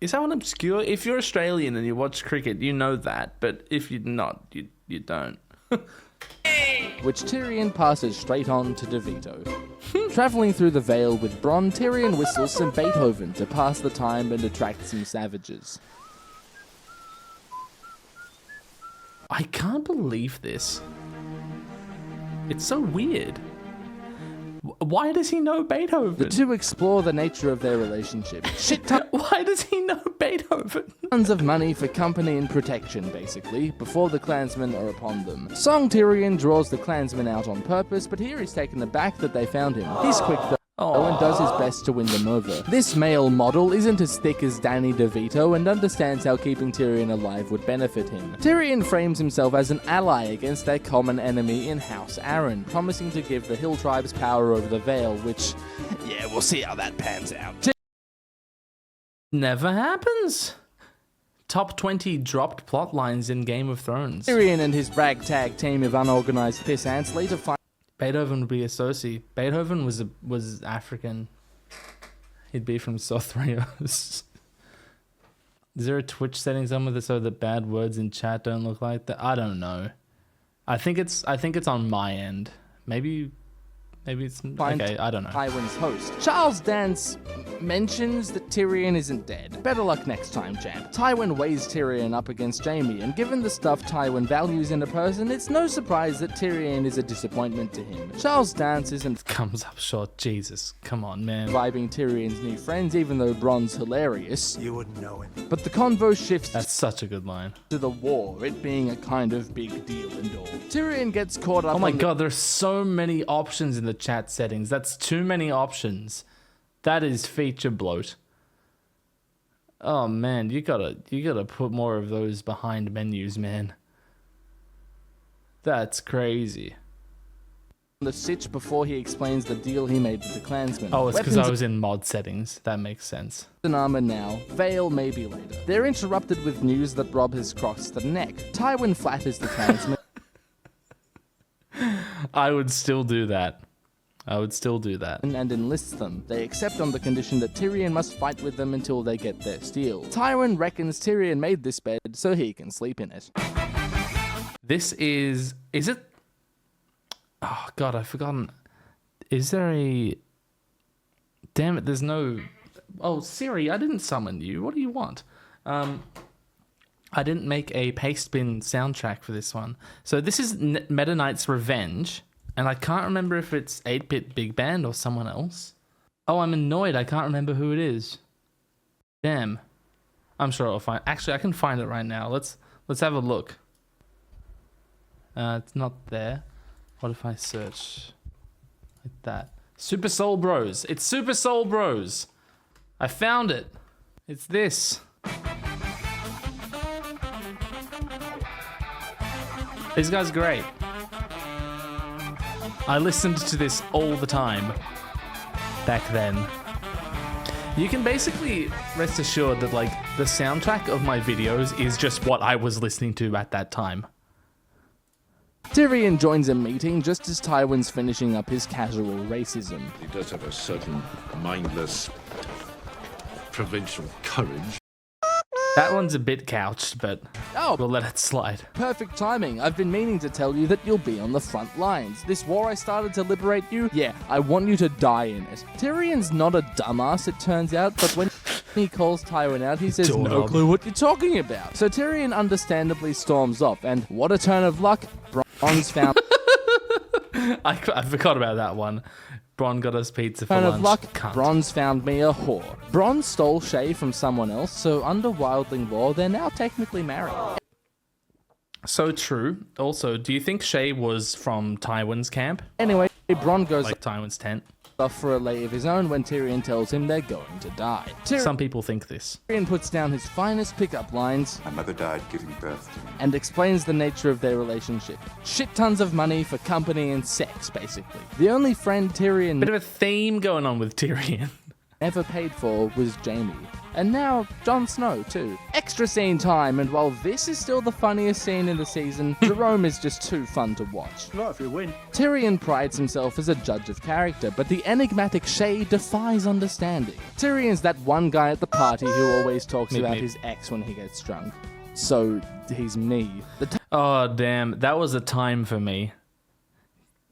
Is that one obscure? If you're Australian and you watch cricket, you know that. But if you're not, you don't. Which Tyrion passes straight on to DeVito. Travelling through the Vale with Bronn, Tyrion whistles some Beethoven to pass the time and attract some savages. I can't believe this. It's so weird. Why does he know Beethoven? The two explore the nature of their relationship. Why does he know Beethoven? Tons of money for company and protection, basically, before the clansmen are upon them. Song Tyrion draws the clansmen out on purpose, but here he's taken aback that they found him. He's quick though. And does his best to win them over. This male model isn't as thick as Danny DeVito and understands how keeping Tyrion alive would benefit him. Tyrion frames himself as an ally against their common enemy in House Aaron, promising to give the Hill tribes power over the Vale, which, yeah, we'll see how that pans out. Never happens. Top 20 dropped plot lines in Game of Thrones. Tyrion and his ragtag team of unorganized pissants later find Beethoven would be a soci. Beethoven was African. He'd be from South Rios. Is there a Twitch setting somewhere so that bad words in chat don't look like that? I don't know. I think it's on my end. Maybe it's okay. I don't know. Tywin's host. Charles Dance mentions that Tyrion isn't dead. Better luck next time, champ. Tywin weighs Tyrion up against Jaime, and given the stuff Tywin values in a person, it's no surprise that Tyrion is a disappointment to him. Charles Dance isn't comes up short. Jesus, come on, man. Vibing Tyrion's new friends, even though Bronn's hilarious. You wouldn't know it. But the convo shifts. That's such a good line. To the war, it being a kind of big deal and all. Tyrion gets caught up. Oh my god, there's so many options in the chat settings. That's too many options. That is feature bloat. Oh man, you gotta put more of those behind menus, man. That's crazy. The sitch before he explains the deal he made with the clansmen. Oh, it's because I was in mod settings. That makes sense. An armor now, Vale maybe later. They're interrupted with news that Robb has crossed the neck. Tywin flatters the clansmen. I would still do that. And enlists them. They accept on the condition that Tyrion must fight with them until they get their steel. Tywin reckons Tyrion made this bed so he can sleep in it. This is it? Oh god, I've forgotten. Is there a... Damn it, there's no... Oh, Siri, I didn't summon you. What do you want? I didn't make a paste bin soundtrack for this one. So this is Meta Knight's Revenge. And I can't remember if it's 8-Bit Big Band or someone else. Oh, I'm annoyed. I can't remember who it is. Damn. I'm sure I'll find... Actually, I can find it right now. Let's have a look. It's not there. What if I search like that? Super Soul Bros. It's Super Soul Bros. I found it. It's this. These guys are great. I listened to this all the time back then. You can basically rest assured that like the soundtrack of my videos is just what I was listening to at that time. Tyrion joins a meeting just as Tywin's finishing up his casual racism. He does have a certain mindless provincial courage. That one's a bit couched, but we'll let it slide. Perfect timing. I've been meaning to tell you that you'll be on the front lines. This war I started to liberate you, yeah, I want you to die in it. Tyrion's not a dumbass, it turns out, but when he calls Tywin out, he says, no clue what you're talking about. So Tyrion understandably storms off, and what a turn of luck, Bronn's found... I forgot about that one. Bronn got us pizza for Turn lunch. of luck, Cunt. Bronn's found me a whore. Bronn stole Shay from someone else, so under wildling law, they're now technically married. So true. Also, do you think Shay was from Tywin's camp? Anyway, Bronn goes Like Tywin's tent? off for a lay of his own when Tyrion tells him they're going to die. Some people think this. Tyrion puts down his finest pickup lines My mother died giving birth to me. and explains the nature of their relationship. Shit tons of money for company and sex, basically. The only friend Tyrion Bit of a theme going on with Tyrion. never paid for was Jaime. And now, Jon Snow, too. Extra scene time, and while this is still the funniest scene in the season, Jerome is just too fun to watch. Not if you win. Tyrion prides himself as a judge of character, but the enigmatic Shay defies understanding. Tyrion's that one guy at the party who always talks about his ex when he gets drunk. So, he's me. Oh, damn. That was a time for me.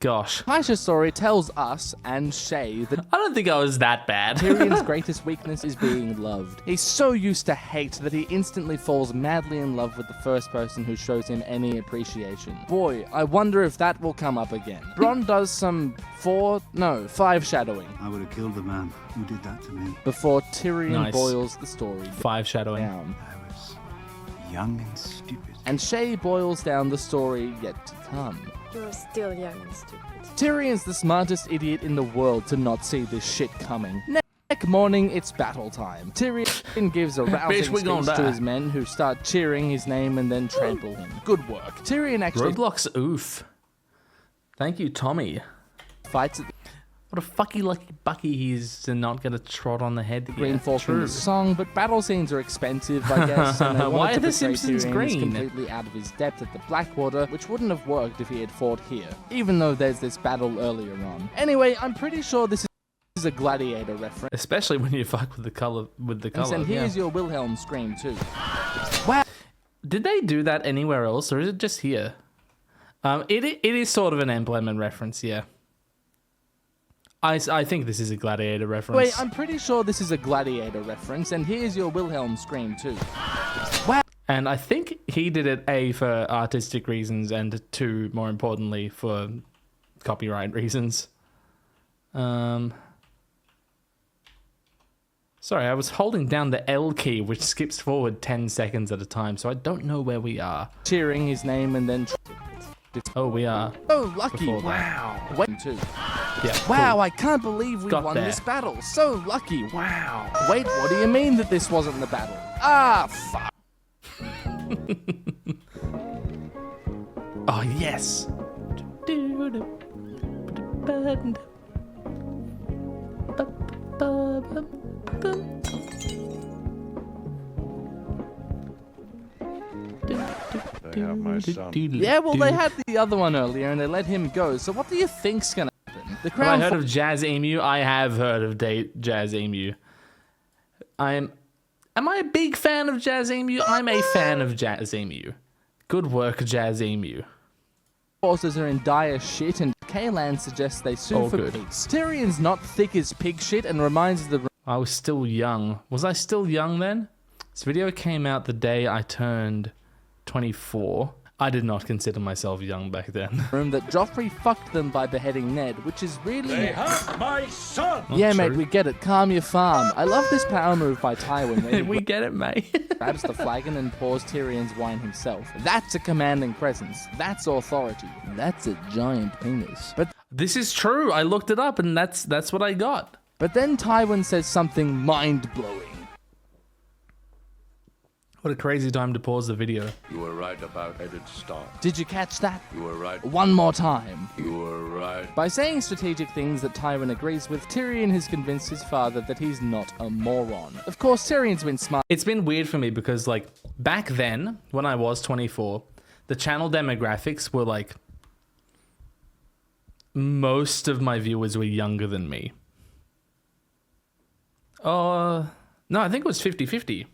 Gosh. Taisha's story tells us and Shay that I don't think I was that bad. Tyrion's greatest weakness is being loved. He's so used to hate that he instantly falls madly in love with the first person who shows him any appreciation. Boy, I wonder if that will come up again. Bronn does some 5 shadowing. I would have killed the man who did that to me. Before Tyrion Nice. boils the story 5 shadowing. down. I was young and stupid. And Shay boils down the story yet to come. You're still young and stupid. Tyrion's the smartest idiot in the world to not see this shit coming. Next morning, it's battle time. Tyrion gives a rousing we gonna speech to die. his men who start cheering his name and then trample him. Good work. Tyrion actually Roblox oof. Thank you, Tommy. fights at the What a fucky lucky bucky he's to not get a trot on the head. Green Fork in the song, but battle scenes are expensive, I guess, and they Why wanted are to the portray Simpsons Tyrion as green? completely out of his depth at the Blackwater, which wouldn't have worked if he had fought here, even though there's this battle earlier on. Anyway, I'm pretty sure this is a Gladiator reference. Especially when you fuck with the color. And here's your Wilhelm scream too. Wow. Did they do that anywhere else, or is it just here? It is sort of an emblem and reference, yeah. I think this is a Gladiator reference. Wait, I'm pretty sure this is a Gladiator reference, and here's your Wilhelm scream too. Wow. And I think he did it, A, for artistic reasons, and 2, more importantly, for copyright reasons. Sorry, I was holding down the L key, which skips forward 10 seconds at a time, so I don't know where we are. Cheering his name and then... Oh, we are. Oh, lucky. Before that. Wow. Wait, too. Yeah. Wow, cool. I can't believe we Got won there. this battle. So lucky. Wow. Wait, what do you mean that this wasn't the battle? Ah, fuck. Oh, yes. They have my son. Yeah, well, they had the other one earlier and they let him go. So what do you think's gonna happen? The Have I crown. heard of Jazz Emu? I have heard of Jazz Emu. Am I a big fan of Jazz Emu? I'm a fan of Jazz Emu. Good work, Jazz Emu. Forces are in dire shit, and Kaylan suggests they sue Oh, for good. peace. Tyrion's not thick as pig shit and reminds the I was still young. Was I still young then? This video came out the day I turned 24. I did not consider myself young back then. room that Joffrey fucked them by beheading Ned, which is really... They have my son! Yeah, Not mate, true. we get it. Calm your farm. I love this power move by Tywin, where he we get it, mate. grabs the flagon and pours Tyrion's wine himself. That's a commanding presence. That's authority. That's a giant penis. This is true. I looked it up, and that's what I got. But then Tywin says something mind-blowing. What a crazy time to pause the video. You were right about Eddard Stark. Did you catch that? You were right. One more time. You were right. By saying strategic things that Tywin agrees with, Tyrion has convinced his father that he's not a moron. Of course, Tyrion's been smart. It's been weird for me because, like, back then, when I was 24, the channel demographics were like, most of my viewers were younger than me. No, I think it was 50-50.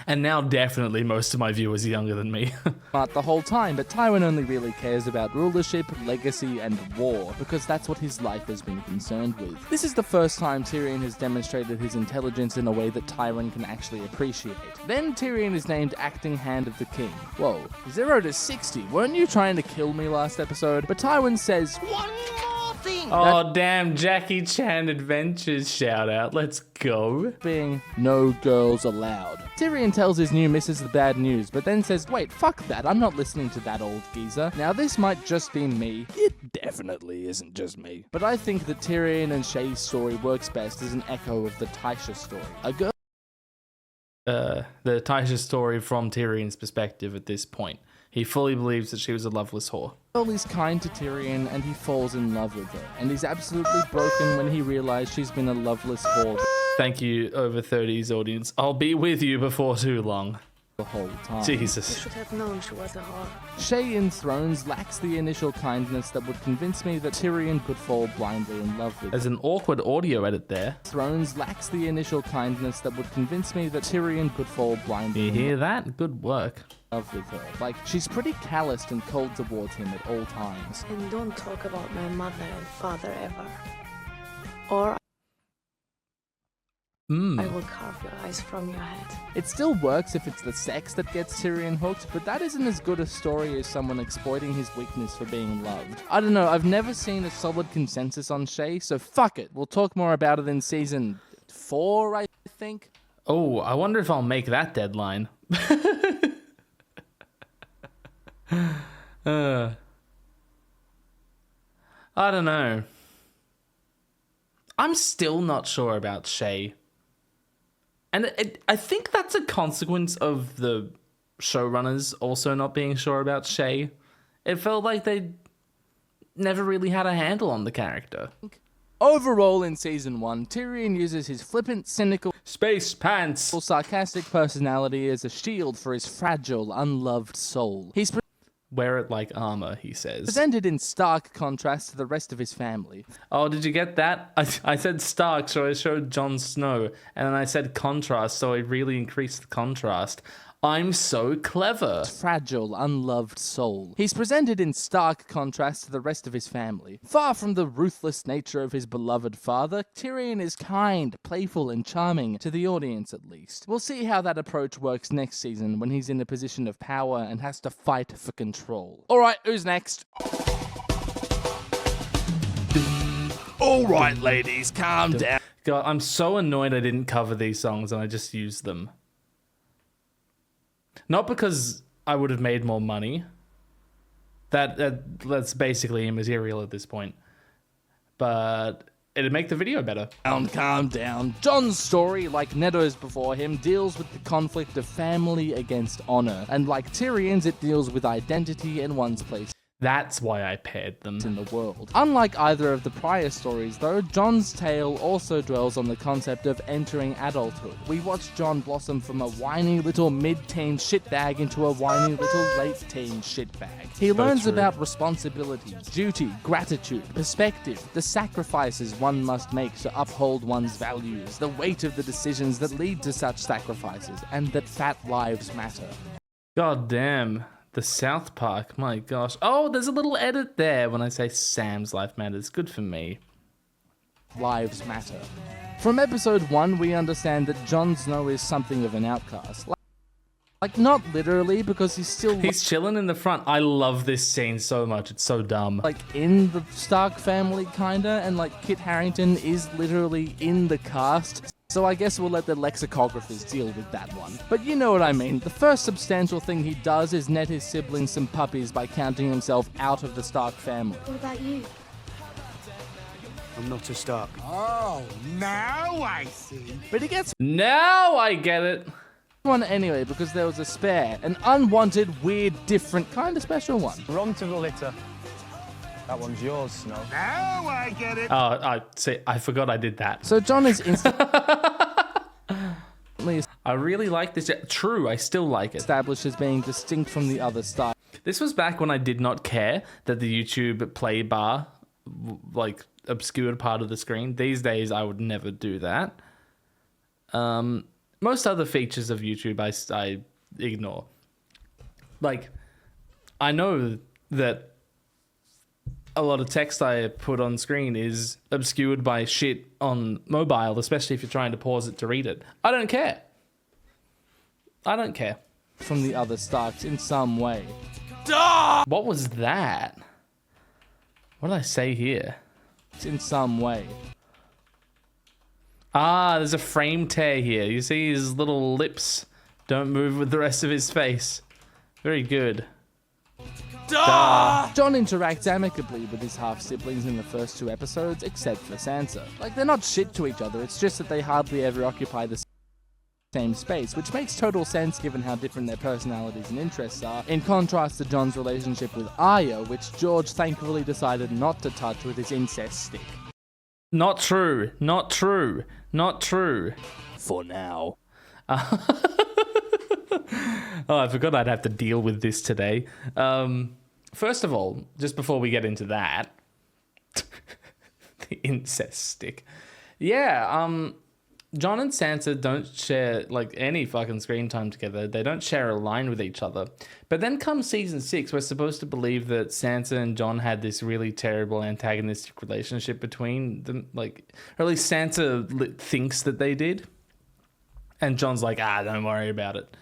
And now definitely most of my viewers are younger than me. The whole time, but Tywin only really cares about rulership, legacy, and war, because that's what his life has been concerned with. This is the first time Tyrion has demonstrated his intelligence in a way that Tywin can actually appreciate. Then Tyrion is named Acting Hand of the King. Whoa, 0 to 60, weren't you trying to kill me last episode? But Tywin says, One more thing! king. Oh, damn, Jackie Chan Adventures shout out. Let's go. Being no girls allowed. Tyrion tells his new missus the bad news, but then says, wait, fuck that, I'm not listening to that old geezer. Now this might just be me. It definitely isn't just me. But I think that Tyrion and Shay's story works best as an echo of the Tysha story. A girl The Tysha story from Tyrion's perspective at this point. He fully believes that she was a loveless whore. is kind to Tyrion and he falls in love with her. And he's absolutely broken when he realizes she's been a loveless whore Thank you, over 30s audience. I'll be with you before too long. the whole time. Jesus. You should have known she was a whore. Shay in Thrones lacks the initial kindness that would convince me that Tyrion could fall blindly in love with her. There's an awkward audio edit there. Thrones lacks the initial kindness that would convince me that Tyrion could fall blindly You in hear that? Good work. love with her. Like, she's pretty calloused and cold towards him at all times. And don't talk about my mother and father ever. Or I will carve your eyes from your head. It still works if it's the sex that gets Tyrion hooked, but that isn't as good a story as someone exploiting his weakness for being loved. I don't know, I've never seen a solid consensus on Shay, so fuck it. We'll talk more about it in season 4, I think. Oh, I wonder if I'll make that deadline. I don't know. I'm still not sure about Shay. And I think that's a consequence of the showrunners also not being sure about Shay. It felt like they never really had a handle on the character. Overall, in season 1, Tyrion uses his flippant, cynical, space pants, sarcastic personality as a shield for his fragile, unloved soul. He's wear it like armor, he says. Presented in stark contrast to the rest of his family. Oh, did you get that? I said stark, so I showed Jon Snow, and then I said contrast, so I really increased the contrast. I'm so clever. Fragile, unloved soul. He's presented in stark contrast to the rest of his family. Far from the ruthless nature of his beloved father, Tyrion is kind, playful, and charming, to the audience at least. We'll see how that approach works next season when he's in a position of power and has to fight for control. Alright, who's next? Alright, ladies, calm down. God, I'm so annoyed I didn't cover these songs and I just used them. Not because I would have made more money. That's basically immaterial at this point. But it'd make the video better. Calm down. Jon's story, like Neto's before him, deals with the conflict of family against honor. And like Tyrion's, it deals with identity and one's place That's why I paired them in the world. Unlike either of the prior stories, though, Jon's tale also dwells on the concept of entering adulthood. We watch Jon blossom from a whiny little mid-teen shitbag into a whiny little late-teen shitbag. He learns about responsibility, duty, gratitude, perspective, the sacrifices one must make to uphold one's values, the weight of the decisions that lead to such sacrifices, and that fat lives matter. God damn. The South Park, my gosh. Oh, there's a little edit there when I say Sam's life matters. Good for me. Lives matter. From episode 1, we understand that Jon Snow is something of an outcast. Like not literally, because he's chilling in the front. I love this scene so much. It's so dumb. Like in the Stark family, kinda, and like Kit Harington is literally in the cast. So I guess we'll let the lexicographers deal with that one. But you know what I mean. The first substantial thing he does is net his siblings some puppies by counting himself out of the Stark family. What about you? I'm not a Stark. Oh, now I see. But he gets Now I get it. one anyway because there was a spare. An unwanted, weird, different, kind of special one. Run to the litter. That one's yours, Snow. Now I get it. Oh, I forgot I did that. So Jon is instantly I really like this. True, I still like it. established as being distinct from the other Stark. This was back when I did not care that the YouTube play bar like obscured part of the screen. These days I would never do that. Most other features of YouTube I ignore. Like, I know that a lot of text I put on screen is obscured by shit on mobile, especially if you're trying to pause it to read it. I don't care. I don't care. From the other Starks in some way. What was that? What did I say here? in some way. Ah, there's a frame tear here. You see his little lips don't move with the rest of his face. Very good. Jon interacts amicably with his half-siblings in the first 2 episodes, except for Sansa. Like, they're not shit to each other, it's just that they hardly ever occupy the same space, which makes total sense given how different their personalities and interests are, in contrast to Jon's relationship with Arya, which George thankfully decided not to touch with his incest stick. Not true. Not true. Not true. For now. Oh, I forgot I'd have to deal with this today. First of all, just before we get into that, the incest stick. Yeah, Jon and Sansa don't share like any fucking screen time together. They don't share a line with each other. But then comes season 6, we're supposed to believe that Sansa and Jon had this really terrible antagonistic relationship between them, like, or at least Sansa thinks that they did. And Jon's like, don't worry about it.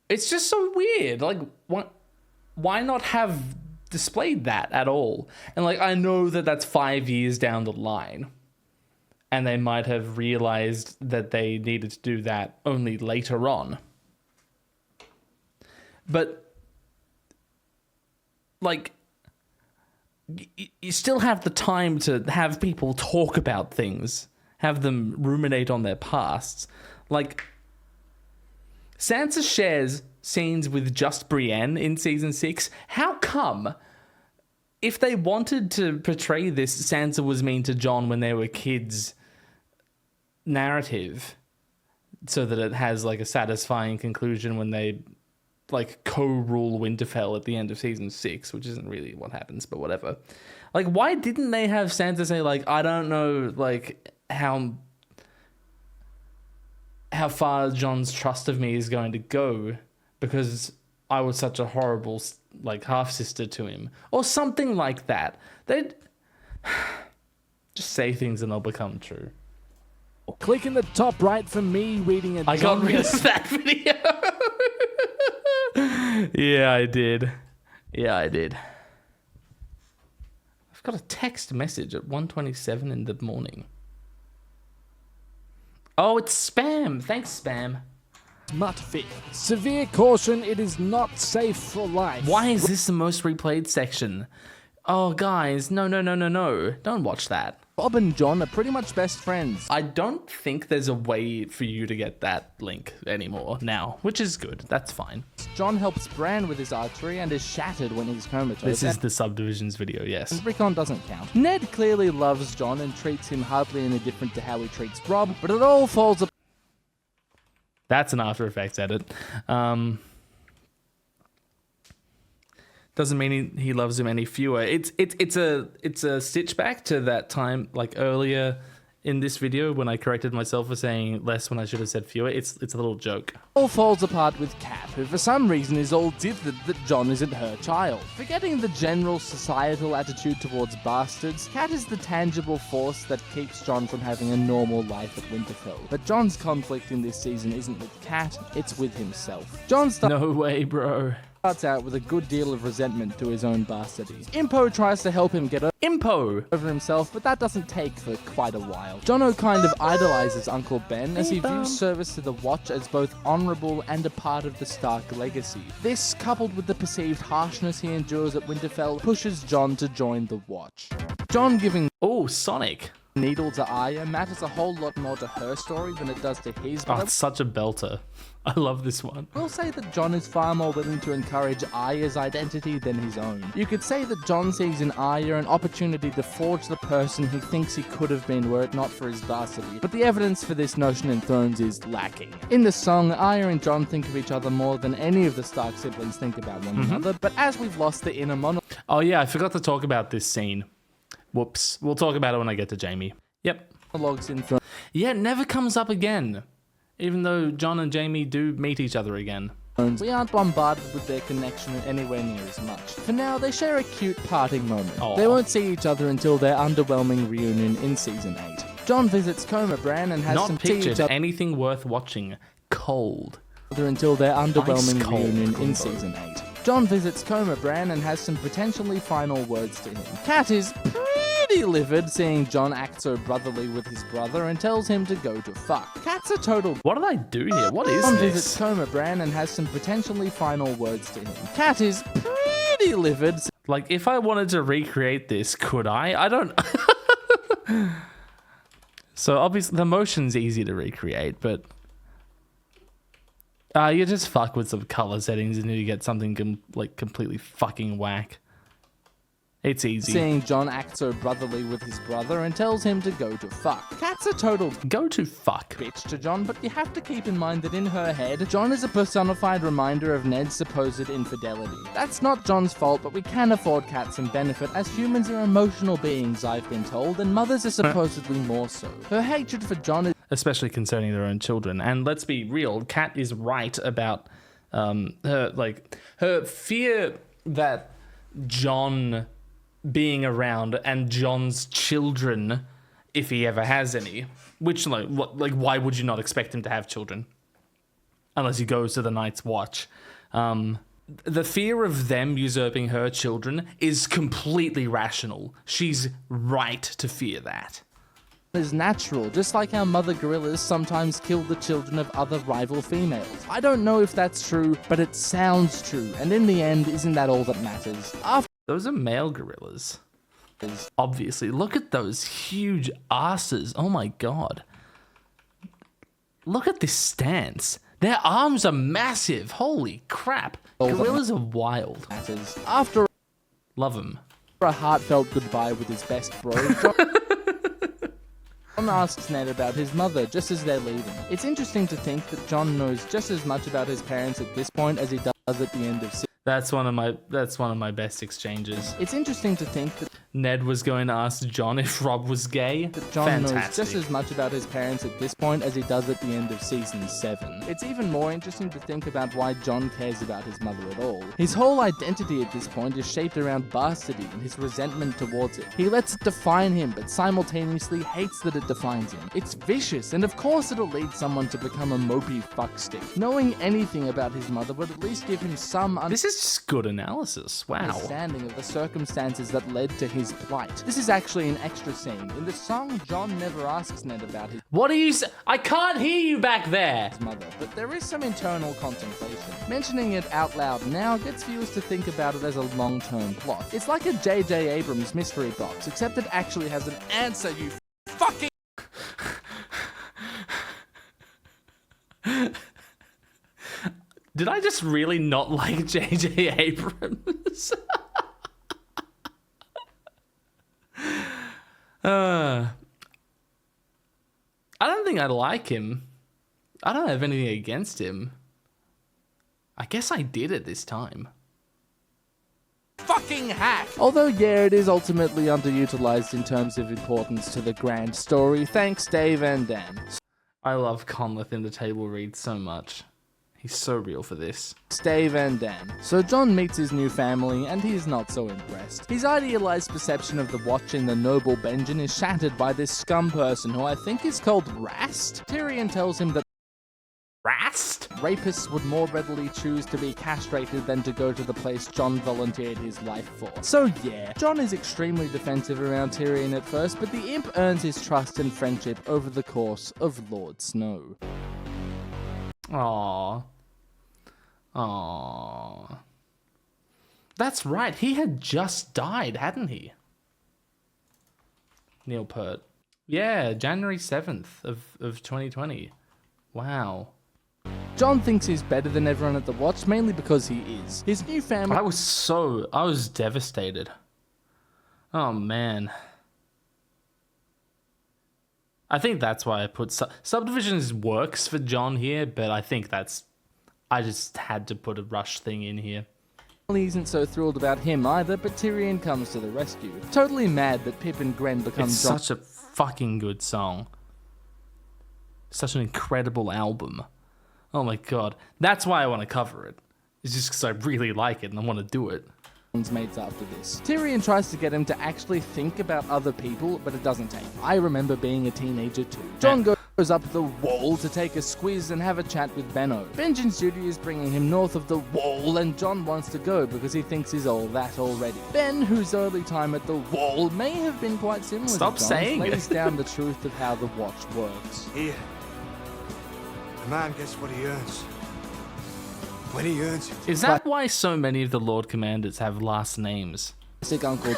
It's just so weird. Like, why not have displayed that at all? And like, I know that that's 5 years down the line, and they might have realized that they needed to do that only later on. But like, you still have the time to have people talk about things, have them ruminate on their pasts. Like, Sansa shares scenes with just Brienne in season 6. How come, if they wanted to portray this Sansa was mean to Jon when they were kids narrative, so that it has like a satisfying conclusion when they like co-rule Winterfell at the end of season 6, which isn't really what happens, but whatever. Like, why didn't they have Sansa say like, I don't know, like how far Jon's trust of me is going to go because I was such a horrible like half-sister to him, or something like that. They'd just say things and they'll become true. Click in the top right for me reading a I got rid of that video. Yeah, I did. I've got a text message at 1:27 in the morning. Oh, it's spam. Thanks, spam. Smut fit. Severe caution, it is not safe for life. Why is this the most replayed section? Oh, guys, no. Don't watch that. Robb and Jon are pretty much best friends. I don't think there's a way for you to get that link anymore now, which is good. That's fine. Jon helps Bran with his archery and is shattered when he's comatose. This is the subdivisions video, yes. And Rickon doesn't count. Ned clearly loves Jon and treats him hardly any different to how he treats Robb, but it all falls apart. That's an After Effects edit. Doesn't mean he loves him any fewer. It's a stitch back to that time, like earlier in this video when I corrected myself for saying less when I should have said fewer. It's a little joke. All falls apart with Kat, who for some reason is all dithered that Jon isn't her child. Forgetting the general societal attitude towards bastards, Kat is the tangible force that keeps Jon from having a normal life at Winterfell. But Jon's conflict in this season isn't with Kat, it's with himself. No way, bro. Starts out with a good deal of resentment to his own bastardy. Impo tries to help him get over himself, but that doesn't take for quite a while. Jono kind of idolizes Uncle Ben as he views service to the Watch as both honorable and a part of the Stark legacy. This, coupled with the perceived harshness he endures at Winterfell, pushes Jon to join the Watch. Jon giving Sonic needle to Arya matters a whole lot more to her story than it does to his. Oh, it's such a belter. I love this one. We'll say that Jon is far more willing to encourage Arya's identity than his own. You could say that Jon sees in Arya an opportunity to forge the person he thinks he could have been were it not for his bastardy, but the evidence for this notion in Thrones is lacking. In the song, Arya and Jon think of each other more than any of the Stark siblings think about one another, but as we've lost the inner monologue... Oh yeah, I forgot to talk about this scene. Whoops. We'll talk about it when I get to Jaime. Yep. In Thrones. Yeah, it never comes up again. Even though Jon and Jaime do meet each other again. We aren't bombarded with their connection anywhere near as much. For now, they share a cute parting moment. Aww. They won't see each other until their underwhelming reunion in Season 8. Jon visits Coma Bran and has Not some pictured tea anything worth watching. Cold. Until their underwhelming Ice cold reunion combo. in Season 8. Jon visits Coma Bran and has some potentially final words to him. Kat is pretty pretty livid seeing John act so brotherly with his brother and tells him to go to fuck. Kat's a total... What did I do here? What is John this? visits Coma Bran and has some potentially final words to him. Kat is pretty livid. Like, if I wanted to recreate this, could I? I don't... So, obviously, the motion's easy to recreate, but... you just fuck with some color settings and you get something completely fucking whack. It's easy. Seeing John act so brotherly with his brother and tells him to go to fuck. Kat's a total go to fuck bitch to John, but you have to keep in mind that in her head, John is a personified reminder of Ned's supposed infidelity. That's not John's fault, but we can afford Kat some benefit, as humans are emotional beings, I've been told, and mothers are supposedly more so. Her hatred for John is... Especially concerning their own children. And let's be real, Kat is right about her fear that John being around and John's children, if he ever has any, which why would you not expect him to have children unless he goes to the Night's Watch? The fear of them usurping her children is completely rational. She's right to fear that. Is natural, just like how mother gorillas sometimes kill the children of other rival females. I don't know if that's true, but it sounds true, and in the end, isn't that all that matters? Those are male gorillas. Obviously. Look at those huge asses. Oh my god. Look at this stance. Their arms are massive. Holy crap. Gorillas are wild. After love them. A heartfelt goodbye with his best bro, John asks Ned about his mother just as they're leaving. It's interesting to think that John knows just as much about his parents at this point as he does at the end of That's one of my best exchanges. It's interesting to think that Ned was going to ask John if Rob was gay. That John knows just as much about his parents at this point as he does at the end of season 7. It's even more interesting to think about why John cares about his mother at all. His whole identity at this point is shaped around bastardy and his resentment towards it. He lets it define him, but simultaneously hates that it defines him. It's vicious, and of course it'll lead someone to become a mopey fuckstick. Knowing anything about his mother would at least give him some This is just good analysis. Wow. Understanding of the circumstances that led to his plight. This is actually an extra scene. In the song, John never asks Ned about his... What are you I can't hear you back there! ...mother, but there is some internal contemplation. Mentioning it out loud now gets viewers to think about it as a long-term plot. It's like a J.J. Abrams mystery box, except it actually has an answer, you fucking... Did I just really not like J.J. Abrams? I don't think I like him. I don't have anything against him. I guess I did at this time. Fucking hack! Although, yeah, it is ultimately underutilized in terms of importance to the grand story, thanks Dave and Dan. I love Conleth in the table read so much. He's so real for this. Dave and Dan. So John meets his new family, and he's not so impressed. His idealized perception of the Watch in the noble Benjen is shattered by this scum person who I think is called Rast. Tyrion tells him that Rast? Rapists would more readily choose to be castrated than to go to the place John volunteered his life for. So yeah, John is extremely defensive around Tyrion at first, but the imp earns his trust and friendship over the course of Lord Snow. Aww. Aww. That's right, he had just died, hadn't he? Neil Peart. Yeah, January 7th of 2020. Wow. John thinks he's better than everyone at the Watch, mainly because he is. His new family... I was devastated. Oh, man. I think that's why I put... Subdivisions works for John here, but I think that's... I just had to put a Rush thing in here. He isn't so thrilled about him either, but Tyrion comes to the rescue. Totally mad that Pip and Gren become It's such a fucking good song. Such an incredible album. Oh my god. That's why I want to cover it. It's just because I really like it and I want to do it. Mates after this. Tyrion tries to get him to actually think about other people, but it doesn't take. I remember being a teenager too. John goes... goes up the wall to take a squeeze and have a chat with Benno. Benjen's duty is bringing him north of the wall, and Jon wants to go because he thinks he's all that already. Ben, whose early time at the wall may have been quite similar to Jon's, lays down the truth of how the watch works. Here, a man gets what he earns. When he earns it. Is that why so many of the Lord Commanders have last names? Sick Uncle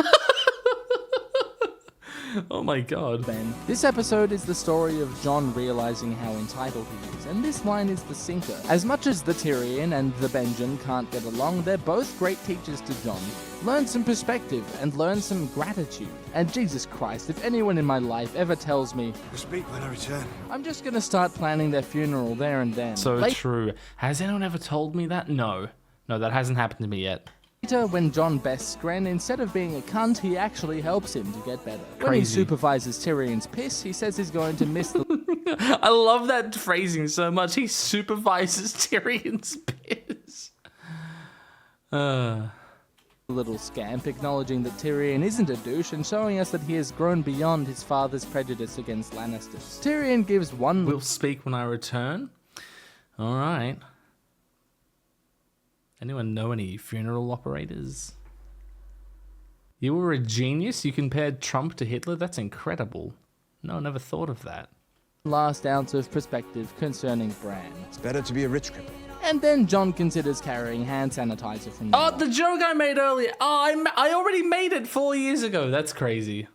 Oh my god. Ben. This episode is the story of Jon realizing how entitled he is, and this line is the sinker. As much as the Tyrion and the Benjen can't get along, they're both great teachers to Jon. Learn some perspective and learn some gratitude. And Jesus Christ, if anyone in my life ever tells me, We'll speak when I return. I'm just gonna start planning their funeral there and then. So true. Has anyone ever told me that? No. No, that hasn't happened to me yet. Later, when Jon bests Gren, instead of being a cunt, he actually helps him to get better. Crazy. When he supervises Tyrion's piss, he says he's going to miss the... I love that phrasing so much. He supervises Tyrion's piss. little scamp, acknowledging that Tyrion isn't a douche and showing us that he has grown beyond his father's prejudice against Lannisters. Tyrion gives one... We'll speak when I return. Alright. Anyone know any funeral operators? You were a genius? You compared Trump to Hitler? That's incredible. No, I never thought of that. Last ounce of perspective concerning Bran. It's better to be a rich cripple. And then Jon considers carrying hand sanitizer from... Oh, the joke I made earlier! Oh, I already made it 4 years ago. That's crazy.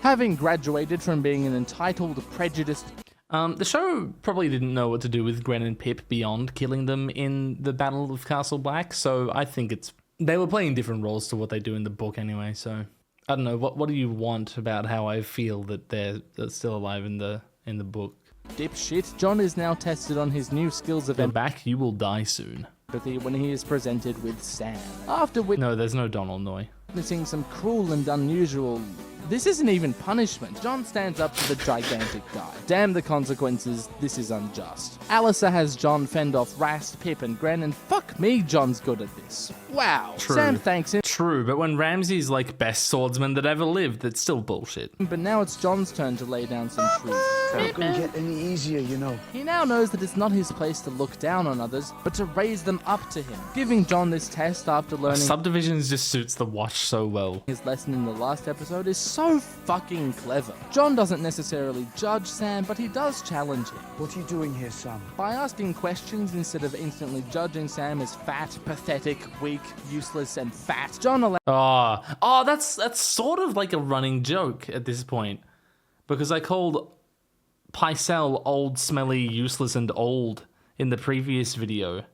Having graduated from being an entitled, prejudiced... The show probably didn't know what to do with Gren and Pip beyond killing them in the Battle of Castle Black, so I think it's... They were playing different roles to what they do in the book anyway, so... I don't know, what do you want about how I feel that they're still alive in the book? Dipshit, Jon is now tested on his new skills of... Go back, you will die soon. ...empathy when he is presented with Sam. After No, there's no Donald Noy. Witnessing some cruel and unusual... This isn't even punishment. Jon stands up to the gigantic guy. Damn the consequences, this is unjust. Alyssa has Jon fend off Rast, Pip and Gren, and fuck me, Jon's good at this. Wow. True. Sam thanks him. True, but when Ramsay's like best swordsman that ever lived, that's still bullshit. But now it's Jon's turn to lay down some truth. It couldn't get any easier, you know. He now knows that it's not his place to look down on others, but to raise them up to him. Giving Jon this test after learning... Subdivisions just suits the watch so well. His lesson in the last episode is so fucking clever. Jon doesn't necessarily judge Sam, but he does challenge him. What are you doing here, Sam? By asking questions instead of instantly judging Sam as fat, pathetic, weak, useless, and fat, Jon allows... Oh, that's sort of like a running joke at this point. Because I called Pycelle old, smelly, useless, and old in the previous video.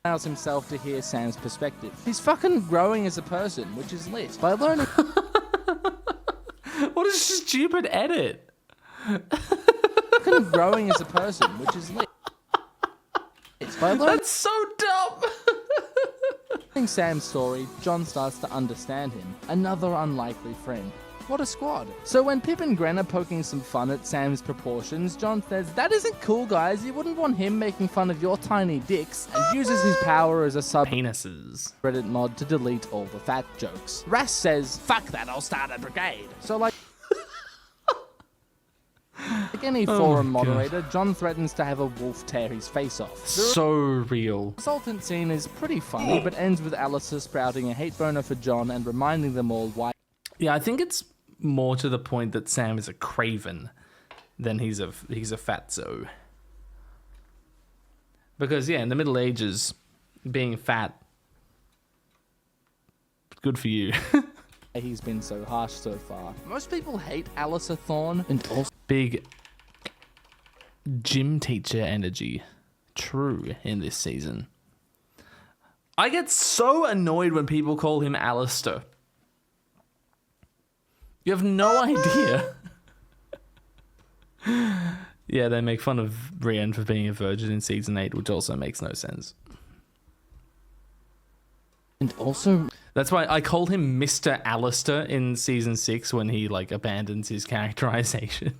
Allows himself to hear Sam's perspective. He's fucking growing as a person, which is lit. By learning... What a stupid edit. Fucking growing as a person, which is lit. That's so dumb. Learning Sam's story, Jon starts to understand him. Another unlikely friend. What a squad. So when Pip and Gren are poking some fun at Sam's proportions, Jon says, "That isn't cool, guys. You wouldn't want him making fun of your tiny dicks," and uses his power as a penises Reddit mod to delete all the fat jokes. Rast says, "Fuck that, I'll start a brigade." So like any forum moderator, Jon threatens to have a wolf tear his face off. So real. The Sultan scene is pretty funny, but ends with Alyssa sprouting a hate boner for Jon and reminding them all why... Yeah, I think it's more to the point that Sam is a craven than he's a fatso. Because yeah, in the Middle Ages, being fat, good for you. He's been so harsh so far. Most people hate Alyssa Thorne and also... Big gym teacher energy. True in this season. I get so annoyed when people call him Alistair. You have no idea. Yeah, they make fun of Brienne for being a virgin in season 8, which also makes no sense. And also... That's why I called him Mr. Alistair in season 6 when he like abandons his characterization.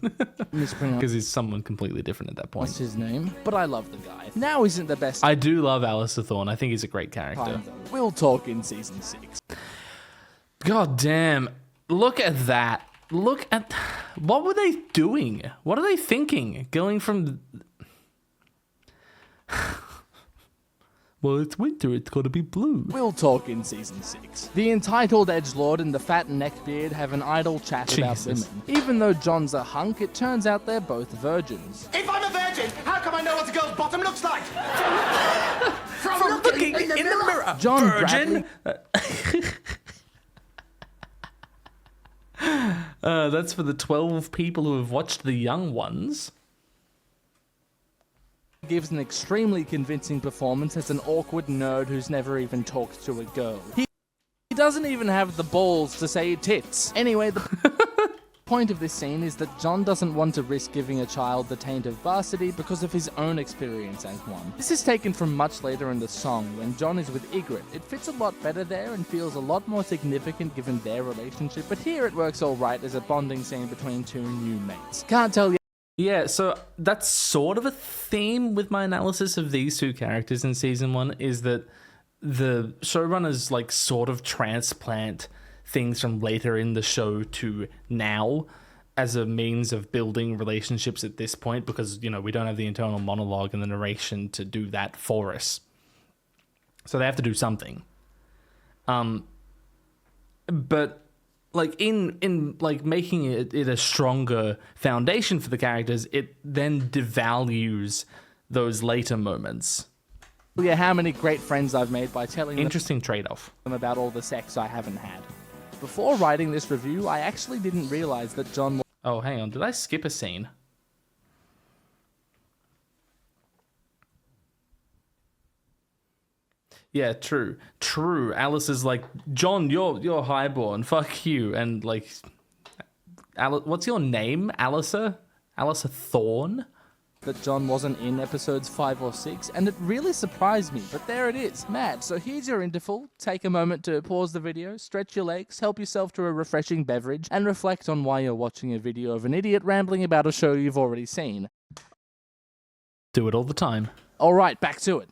Because he's someone completely different at that point. What's his name? But I love the guy. Now isn't the best... I do love Alistair Thorne. I think he's a great character. We'll talk in season 6. God damn. Look at that. look at... What were they doing? What are they thinking? Going from... Well, it's winter, it's gotta be blue. We'll talk in season 6. The entitled edgelord and the fat neckbeard have an idle chat about women. Even though John's a hunk, it turns out they're both virgins. If I'm a virgin, how come I know what a girl's bottom looks like? From looking in the mirror. John Virgin. That's for the 12 people who have watched The Young Ones. Gives an extremely convincing performance as an awkward nerd who's never even talked to a girl. He doesn't even have the balls to say tits. Anyway, the point of this scene is that John doesn't want to risk giving a child the taint of varsity because of his own experience as one. This is taken from much later in the song when John is with Ygritte. It fits a lot better there and feels a lot more significant given their relationship, but here it works alright as a bonding scene between two new mates. Can't tell you. Yeah, so that's sort of a theme with my analysis of these two characters in season 1, is that the showrunners like sort of transplant things from later in the show to now as a means of building relationships at this point, because, you know, we don't have the internal monologue and the narration to do that for us. So they have to do something. But like in like making it a stronger foundation for the characters, it then devalues those later moments. Yeah, how many great friends I've made by telling Interesting trade-off. them about all the sex I haven't had. Before writing this review, I actually didn't realize that John... Oh, hang on. Did I skip a scene? Yeah, true. True. Alice is like, John, you're highborn. Fuck you. And like, what's your name? Alissa? Alissa Thorne? That John wasn't in episodes 5 or 6, and it really surprised me, but there it is. Mad. So here's your interval. Take a moment to pause the video, stretch your legs, help yourself to a refreshing beverage, and reflect on why you're watching a video of an idiot rambling about a show you've already seen. Do it all the time. Alright, back to it.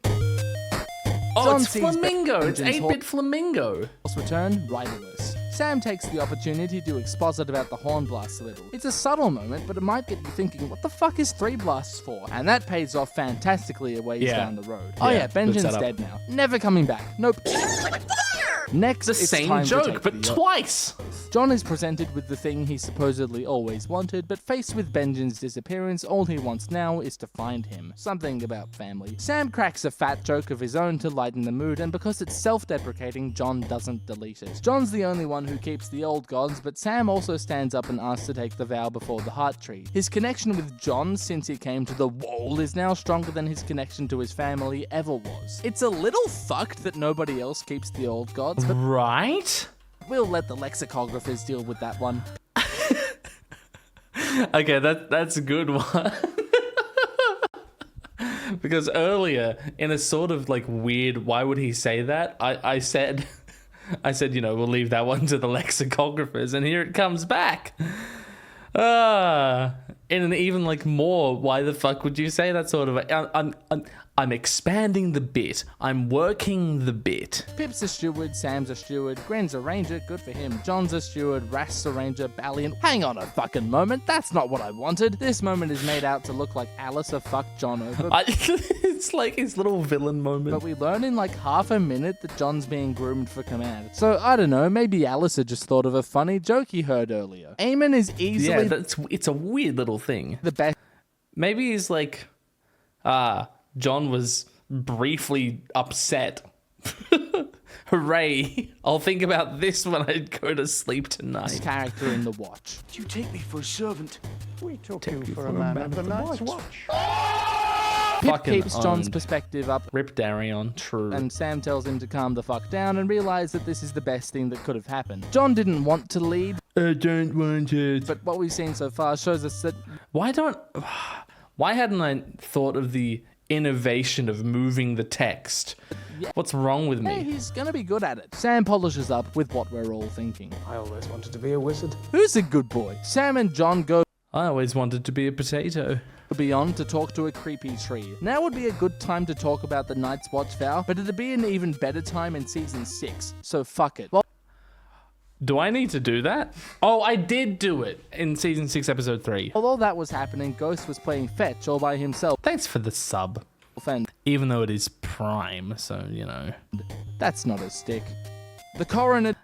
Oh, John it's Flamingo! It's 8-bit Flamingo! Return riderless. Sam takes the opportunity to exposit about the horn blast a little. It's a subtle moment, but it might get you thinking, what the fuck is 3 blasts for? And that pays off fantastically a ways down the road. Oh yeah, Benjen's dead now. Never coming back. Nope. Next, the it's same time joke, to take but the twice! John is presented with the thing he supposedly always wanted, but faced with Benjen's disappearance, all he wants now is to find him. Something about family. Sam cracks a fat joke of his own to lighten the mood, and because it's self-deprecating, John doesn't delete it. John's the only one who keeps the old gods, but Sam also stands up and asks to take the vow before the heart tree. His connection with John since he came to the wall is now stronger than his connection to his family ever was. It's a little fucked that nobody else keeps the old gods, but right? We'll let the lexicographers deal with that one. Okay, that's a good one. Because earlier, in a sort of like weird, why would he say that? I said, you know, we'll leave that one to the lexicographers, and here it comes back. In an even like more, why the fuck would you say that sort of? I'm expanding the bit. I'm working the bit. Pip's a steward, Sam's a steward, Gren's a ranger, good for him. John's a steward, Rast's a ranger, Ballion. Hang on a fucking moment, that's not what I wanted. This moment is made out to look like Alissa fucked John over. It's like his little villain moment. But we learn in like half a minute that John's being groomed for command. So I don't know, maybe Alissa just thought of a funny joke he heard earlier. Aemon is easily... Yeah, it's a weird little thing. The best... Maybe he's like, John was briefly upset. Hooray! I'll think about this when I go to sleep tonight. Character in the watch. Do you take me for a servant? We took you for a man of the night's watch. Pip keeps John's perspective up. Rip Tyrion, true. And Sam tells him to calm the fuck down and realize that this is the best thing that could have happened. John didn't want to lead. I don't want it. But what we've seen so far shows us that... Why hadn't I thought of the innovation of moving the text? Yeah. What's wrong with me? Hey, he's gonna be good at it. Sam polishes up with what we're all thinking. I always wanted to be a wizard. Who's a good boy? Sam and John go... I always wanted to be a potato. Beyond to talk to a creepy tree. Now would be a good time to talk about the Night's Watch vow, but it'd be an even better time in season 6, so fuck it. Well, Do I need to do that? Oh, I did do it in season 6, episode 3. Although that was happening, Ghost was playing fetch all by himself. Thanks for the sub. And even though it is Prime, so, you know. That's not a stick. The coroner...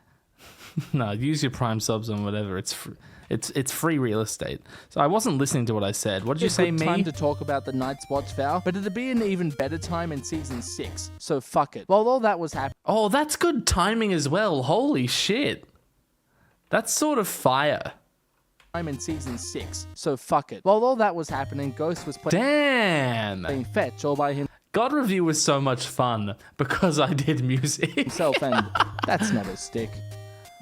No, use your Prime subs on whatever. It's free real estate. So I wasn't listening to what I said. What did you say, me? Time to talk about the Night's Watch vow, but it'd be an even better time in season 6. So fuck it. While all that was happening... Oh, that's good timing as well. Holy shit. That's sort of fire. I'm in season 6, so fuck it. While all that was happening, Ghost was playing fetch all by him. God Review was so much fun because I did music. Himself, and that's not a stick.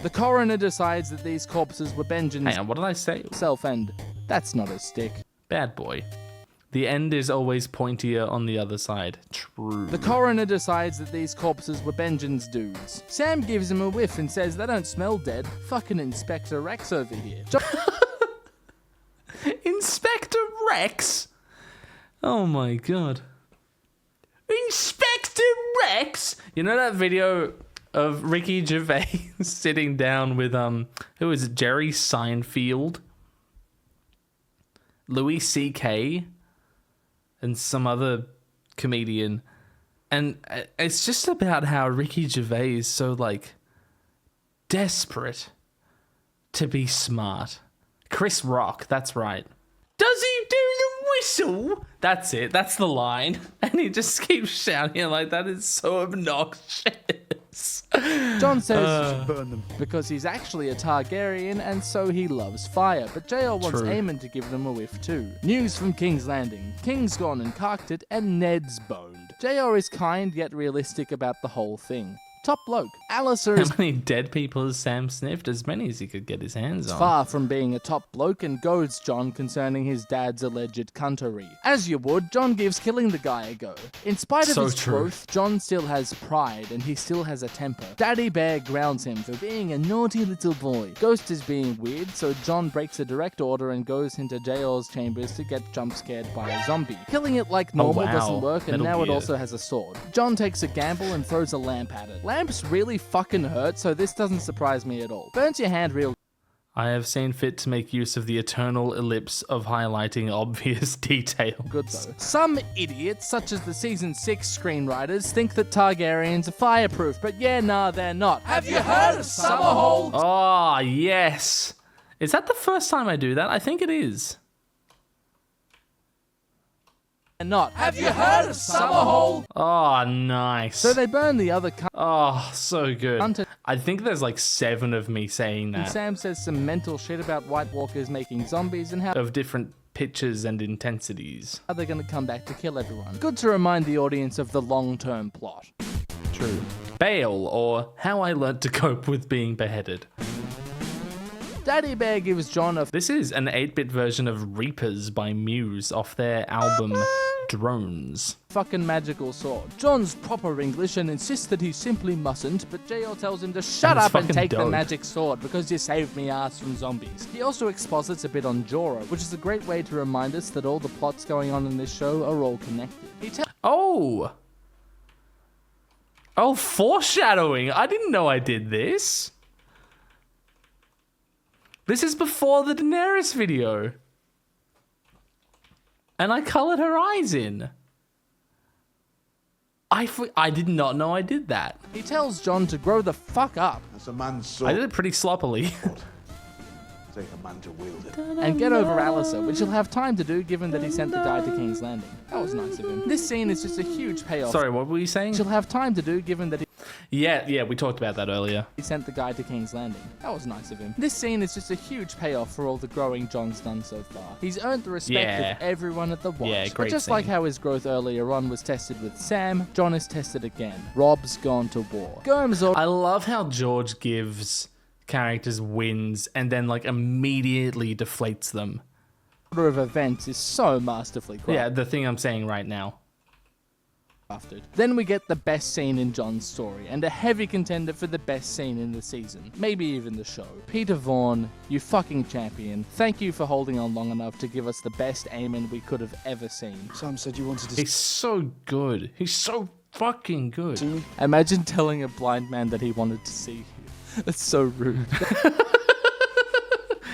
The coroner decides that these corpses were Benjamin's. Hang on, what did I say? Self, and that's not a stick. Bad boy. The end is always pointier on the other side. True. The coroner decides that these corpses were Benjamin's dudes. Sam gives him a whiff and says they don't smell dead. Fucking Inspector Rex over here. Inspector Rex? Oh my god. Inspector Rex? You know that video of Ricky Gervais sitting down with, who is it, Jerry Seinfeld? Louis C.K.? And some other comedian. And it's just about how Ricky Gervais is so, like, desperate to be smart. Chris Rock, that's right. Does he do the whistle? That's it, that's the line. And he just keeps shouting it like that. Is so obnoxious. John says he should burn them because he's actually a Targaryen and so he loves fire. But JR wants Aemon to give them a whiff too. News from King's Landing. King's gone and carked it and Ned's boned. JR is kind yet realistic about the whole thing. Top bloke. Alistair is how many dead people has Sam sniffed? As many as he could get his hands on. Far from being a top bloke and goads John concerning his dad's alleged cuntery. As you would, John gives killing the guy a go. In spite of his growth, John still has pride and he still has a temper. Daddy Bear grounds him for being a naughty little boy. Ghost is being weird, so John breaks a direct order and goes into JR's chambers to get jump scared by a zombie. Killing it like normal doesn't work, and now it also has a sword. John takes a gamble and throws a lamp at it. Lamps really fucking hurt, so this doesn't surprise me at all. Burns your hand real. I have seen fit to make use of the eternal ellipse of highlighting obvious details. Good though. Some idiots, such as the season 6 screenwriters, think that Targaryens are fireproof, but yeah, nah, they're not. Have you heard of Summerhold? Oh, yes. Is that the first time I do that? I think it is. Not. Have you heard of Summerhold? Oh, nice. So they burn the other Oh, so good. I think there's like 7 of me saying that. And Sam says some mental shit about White Walkers making zombies and how of different pitches and intensities. How they're gonna come back to kill everyone. Good to remind the audience of the long-term plot. True. Bail, or How I Learned to Cope with Being Beheaded. Daddy Bear gives John a... This is an 8-bit version of Reapers by Muse off their album Drones. Fucking magical sword. John's proper English and insists that he simply mustn't, but JL tells him to shut up and take the magic sword because you saved me ass from zombies. He also exposits a bit on Jorah, which is a great way to remind us that all the plots going on in this show are all connected. Oh, foreshadowing. I didn't know I did this. This is before the Daenerys video. And I colored her eyes in. I did not know I did that. He tells John to grow the fuck up. That's a man's sword. I did it pretty sloppily. Take a man to wield it. And get over Alistair, which he'll have time to do given that he sent the guy to King's Landing. That was nice of him. This scene is just a huge payoff. Sorry, what were you saying? She'll have time to do given that he... Yeah, we talked about that earlier. He sent the guy to King's Landing. That was nice of him. This scene is just a huge payoff for all the growing John's done so far. He's earned the respect of everyone at the watch. Yeah, great but just scene. like how his growth earlier on was tested with Sam, John is tested again. Rob's gone to war. I love how George gives characters wins and then like immediately deflates them. Order of events is so masterfully crafted. Yeah, the thing I'm saying right now. Then we get the best scene in John's story, and a heavy contender for the best scene in the season, maybe even the show. Peter Vaughan, you fucking champion. Thank you for holding on long enough to give us the best Aemon we could have ever seen. Sam said you wanted to... He's so good. He's so fucking good. Imagine telling a blind man that he wanted to see you. That's so rude.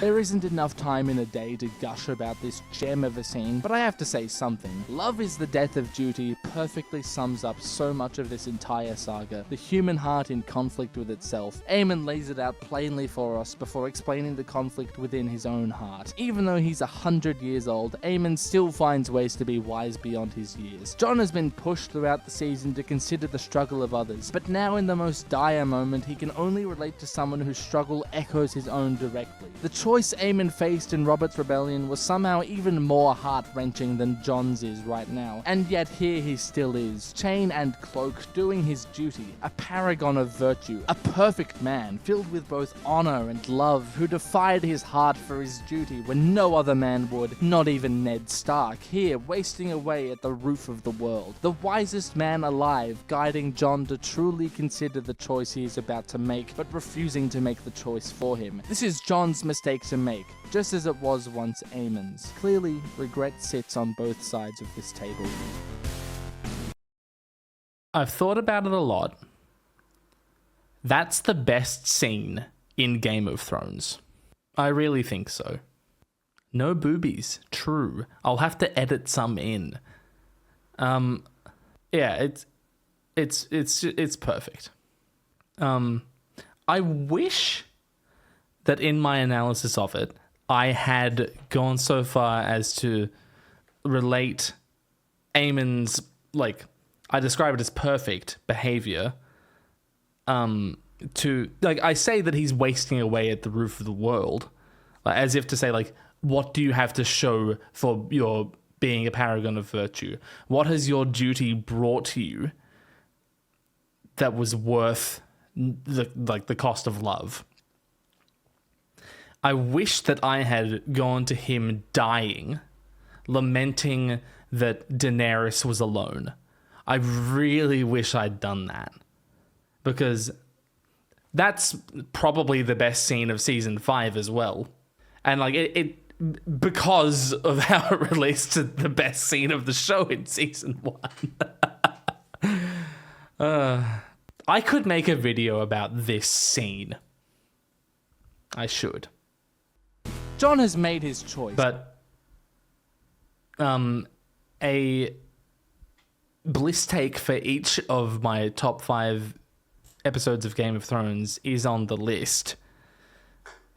There isn't enough time in a day to gush about this gem of a scene, but I have to say something. Love is the death of duty perfectly sums up so much of this entire saga. The human heart in conflict with itself. Aemon lays it out plainly for us before explaining the conflict within his own heart. Even though he's 100 years old, Aemon still finds ways to be wise beyond his years. Jon has been pushed throughout the season to consider the struggle of others, but now in the most dire moment, he can only relate to someone whose struggle echoes his own directly. The choice Aemon faced in Robert's rebellion was somehow even more heart-wrenching than Jon's is right now, and yet here he still is, chain and cloak, doing his duty, a paragon of virtue, a perfect man, filled with both honor and love, who defied his heart for his duty when no other man would, not even Ned Stark, here wasting away at the roof of the world. The wisest man alive, guiding Jon to truly consider the choice he is about to make, but refusing to make the choice for him. This is Jon's mistake to make, just as it was once Aemon's. Clearly, regret sits on both sides of this table. I've thought about it a lot. That's the best scene in Game of Thrones. I really think so. No boobies, true. I'll have to edit some in. Yeah, it's perfect. I wish that in my analysis of it, I had gone so far as to relate Aemon's, like, I describe it as perfect behavior, to, like, I say that he's wasting away at the roof of the world, like, as if to say, like, what do you have to show for your being a paragon of virtue? What has your duty brought to you that was worth the cost of love? I wish that I had gone to him dying, lamenting that Daenerys was alone. I really wish I'd done that, because that's probably the best scene of season 5 as well. And like it because of how it relates to the best scene of the show in season 1. I could make a video about this scene. I should. Jon has made his choice. But a bliss take for each of my top 5 episodes of Game of Thrones is on the list.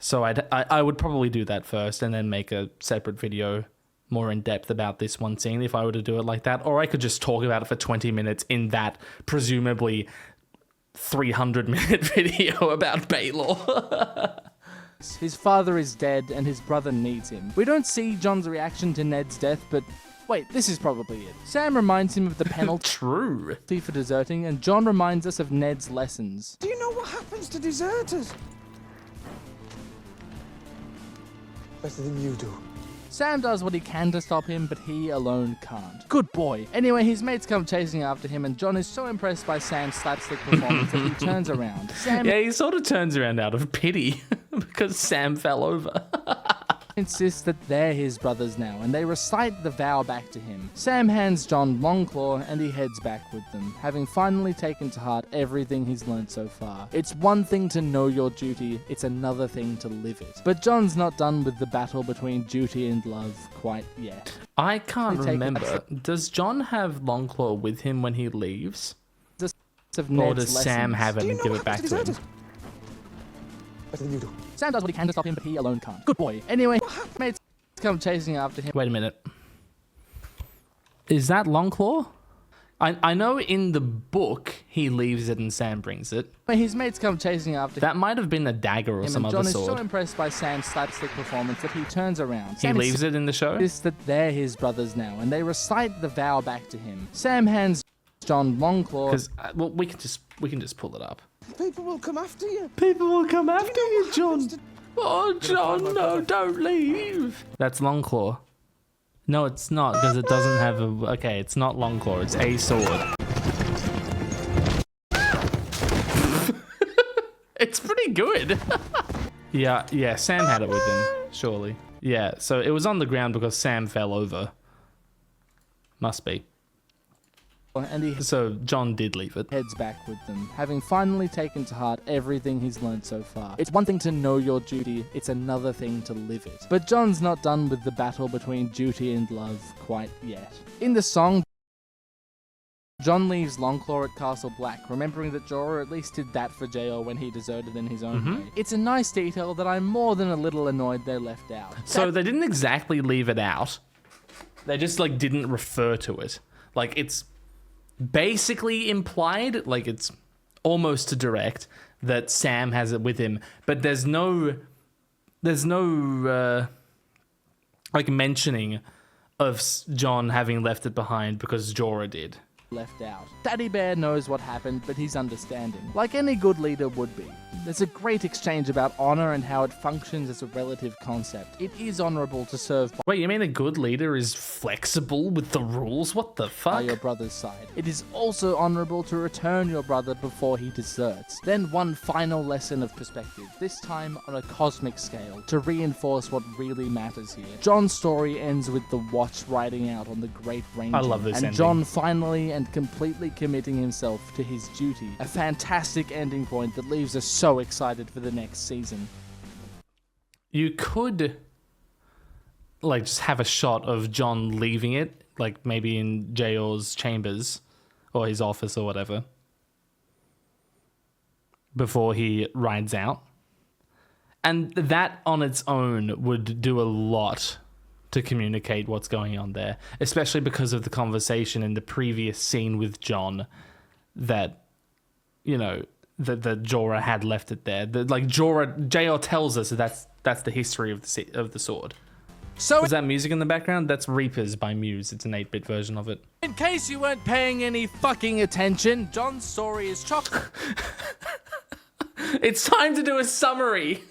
So I would probably do that first and then make a separate video more in depth about this one scene if I were to do it like that. Or I could just talk about it for 20 minutes in that presumably 300-minute video about Baelor. His father is dead and his brother needs him. We don't see Jon's reaction to Ned's death, but wait, this is probably it. Sam reminds him of the penalty True. For deserting, and Jon reminds us of Ned's lessons. Do you know what happens to deserters? Better than you do. Sam does what he can to stop him, but he alone can't. Good boy. Anyway, his mates come chasing after him, and Jon is so impressed by Sam's slapstick performance that he turns around. Yeah, he sort of turns around out of pity because Sam fell over. Insists that they're his brothers now, and they recite the vow back to him. Sam hands Jon Longclaw, and he heads back with them, having finally taken to heart everything he's learned so far. It's one thing to know your duty, it's another thing to live it. But Jon's not done with the battle between duty and love quite yet. I can't remember. Does Jon have Longclaw with him when he leaves? Or does Sam have it and give it back to him? Better than you do. Sam does what he can to stop him, but he alone can't. Good boy. Anyway, mates come chasing after him. Wait a minute. Is that Longclaw? I know in the book he leaves it and Sam brings it. His mates come chasing after him. That might have been a dagger or some other sword. sword. Jon is so impressed by Sam's slapstick performance that he turns around. He leaves it in the show? Insists that they're his brothers now, and they recite the vow back to him. Sam hands Jon Longclaw. Because well, we can just pull it up. People will come after you. People will come after you, Jon. Oh, Jon, no, don't leave. That's Longclaw. No, it's not, because it doesn't have a... Okay, it's not Longclaw, it's a sword. It's pretty good. Yeah, Sam had it with him, surely. Yeah, so it was on the ground because Sam fell over. Must be. and he So John did leave it. heads back with them, having finally taken to heart everything he's learned so far. It's one thing to know your duty, it's another thing to live it. But John's not done with the battle between duty and love quite yet. In the song, John leaves Longclaw at Castle Black, remembering that Jorah at least did that for Jael when he deserted in his own way. It's a nice detail that I'm more than a little annoyed they left out. So they didn't exactly leave it out. They just like didn't refer to it. Like it's basically implied, like it's almost to direct that Sam has it with him, but there's no like mentioning of John having left it behind because Jorah did. Left out. Daddy Bear knows what happened, but he's understanding, like any good leader would be. There's a great exchange about honor and how it functions as a relative concept. It is honorable to serve Wait, you mean a good leader is flexible with the rules? What the by fuck? your brother's side. It is also honorable to return your brother before he deserts. Then one final lesson of perspective, this time on a cosmic scale, to reinforce what really matters here. John's story ends with the Watch riding out on the Great Range. I love this and ending. John finally and completely committing himself to his duty. A fantastic ending point that leaves us so excited for the next season. You could like just have a shot of John leaving it, like maybe in Jael's chambers or his office or whatever, before he rides out. And that on its own would do a lot to communicate what's going on there, especially because of the conversation in the previous scene with John that, you know, that Jorah had left it there. Like Jael tells us that that's the history of the sword. So is that music in the background? That's Reapers by Muse. It's an 8-bit version of it. in case you weren't paying any fucking attention, John's story is chock It's time to do a summary.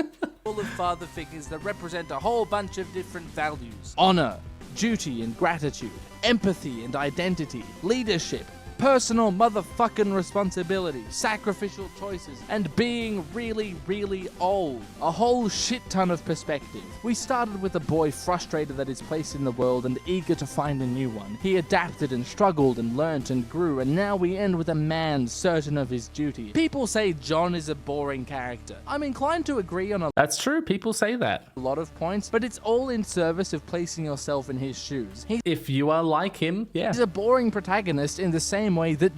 full of father figures that represent a whole bunch of different values. Honor, duty and gratitude, empathy and identity, leadership, personal motherfucking responsibility, sacrificial choices, and being really, really old. A whole shit ton of perspective. We started with a boy frustrated at his place in the world and eager to find a new one. He adapted and struggled and learnt and grew, and now we end with a man certain of his duty. People say John is a boring character. I'm inclined to agree on a That's true. People say that. lot of points, but it's all in service of placing yourself in his shoes. If you are like him, yeah. He's a boring protagonist in the same way that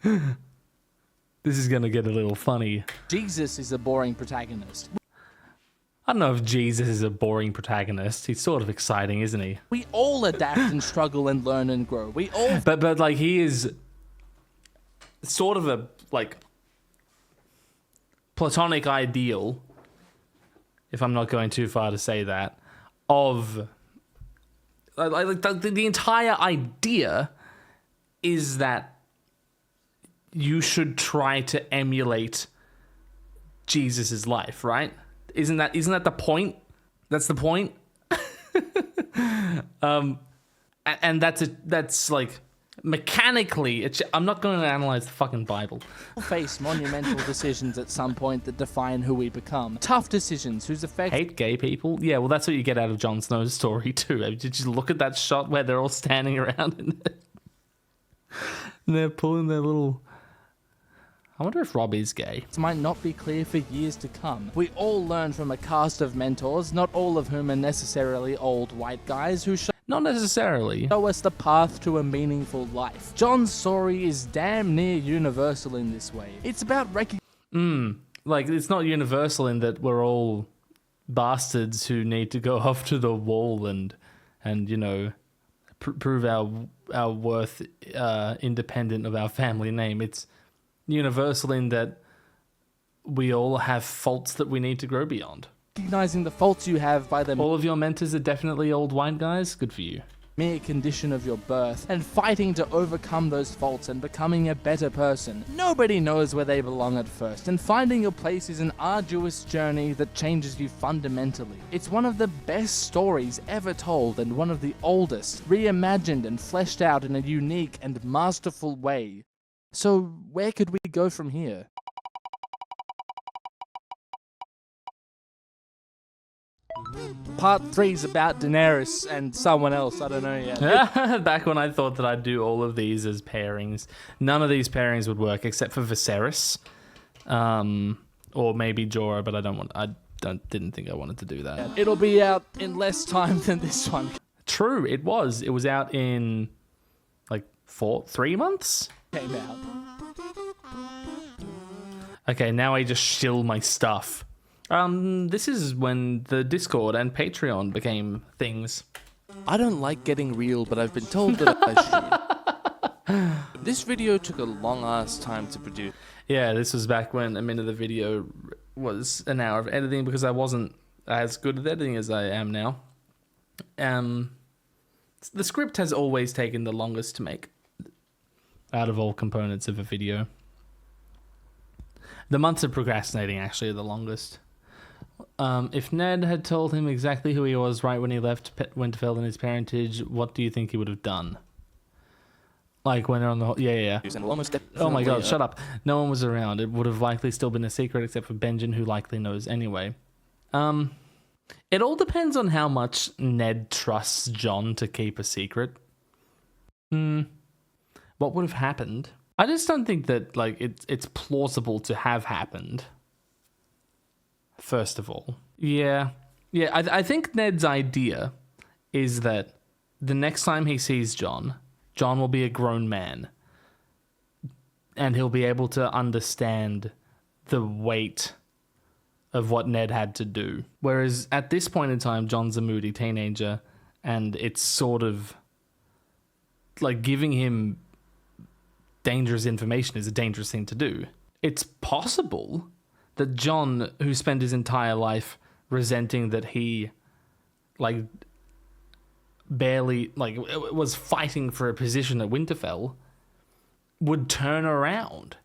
This is going to get a little funny. Jesus is a boring protagonist. I don't know if Jesus is a boring protagonist. He's sort of exciting, isn't he? We all adapt and struggle and learn and grow. We all... But like he is sort of a like platonic ideal, if I'm not going too far to say that, of like the entire idea is that you should try to emulate Jesus's life, right? Isn't that the point? That's the point. And that's like mechanically. I'm not going to analyze the fucking Bible. We'll face monumental decisions at some point that define who we become. Tough decisions whose effect... Hate gay people? Yeah, well, that's what you get out of Jon Snow's story too. Did you look at that shot where they're all standing around and they're pulling their little... I wonder if Rob is gay. It might not be clear for years to come. We all learn from a cast of mentors, not all of whom are necessarily old white guys who Not necessarily. show us the path to a meaningful life. John's story is damn near universal in this way. It's about Like, it's not universal in that we're all bastards who need to go off to the wall and you know, prove our worth independent of our family name. It's universal in that we all have faults that we need to grow beyond. recognizing the faults you have by the All of your mentors are definitely old white guys. Good for you. mere condition of your birth, and fighting to overcome those faults and becoming a better person. Nobody knows where they belong at first, and finding your place is an arduous journey that changes you fundamentally. It's one of the best stories ever told, and one of the oldest, reimagined and fleshed out in a unique and masterful way. So where could we go from here? Part 3's about Daenerys and someone else. I don't know yet. Back when I thought that I'd do all of these as pairings, none of these pairings would work except for Viserys, or maybe Jorah. But didn't think I wanted to do that. It'll be out in less time than this one. True, it was. It was out in like 3 months. Came out. Okay, now I just shill my stuff. This is when the Discord and Patreon became things. I don't like getting real, but I've been told that I should. This video took a long ass time to produce. Yeah, this was back when a minute of the video was an hour of editing because I wasn't as good at editing as I am now. The script has always taken the longest to make out of all components of a video. The months of procrastinating actually are the longest. If Ned had told him exactly who he was right when he left Winterfell and his parentage, what do you think he would have done? Like when they're on the... Yeah. Oh my god, shut up. No one was around. It would have likely still been a secret except for Benjen, who likely knows anyway. It all depends on how much Ned trusts Jon to keep a secret. What would have happened? I just don't think that it's plausible to have happened. First of all. Yeah. I think Ned's idea is that the next time he sees Jon will be a grown man. And he'll be able to understand the weight of what Ned had to do. Whereas at this point in time, Jon's a moody teenager, and it's sort of like giving him dangerous information is a dangerous thing to do. It's possible that Jon, who spent his entire life resenting that he barely was fighting for a position at Winterfell, would turn around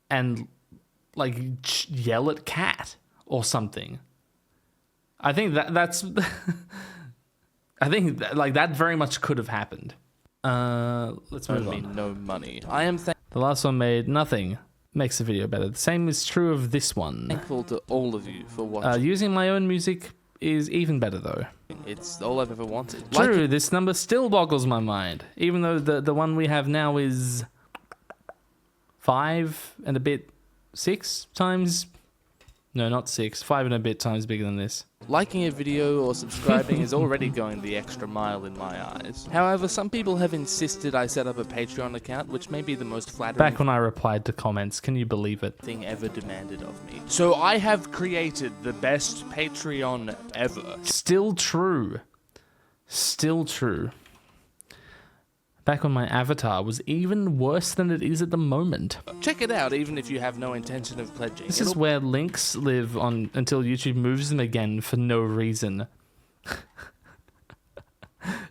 and yell at Cat or something. I think that's I think that very much could have happened. Let's move on. No money. The last one made nothing. Makes the video better. The same is true of this one. Thankful to all of you for watching. Using my own music is even better though. It's all I've ever wanted. True, this number still boggles my mind. Even though the one we have now is 5 and a bit 6 times... No, not 6. 5 and a bit times bigger than this. Liking a video or subscribing is already going the extra mile in my eyes. However, some people have insisted I set up a Patreon account, which may be the most flattering back when I replied to comments. Can you believe it? Thing ever demanded of me. So I have created the best Patreon ever. Still true. Still true. Back when my avatar was even worse than it is at the moment. Check it out, even if you have no intention of pledging. This is where links live on until YouTube moves them again for no reason.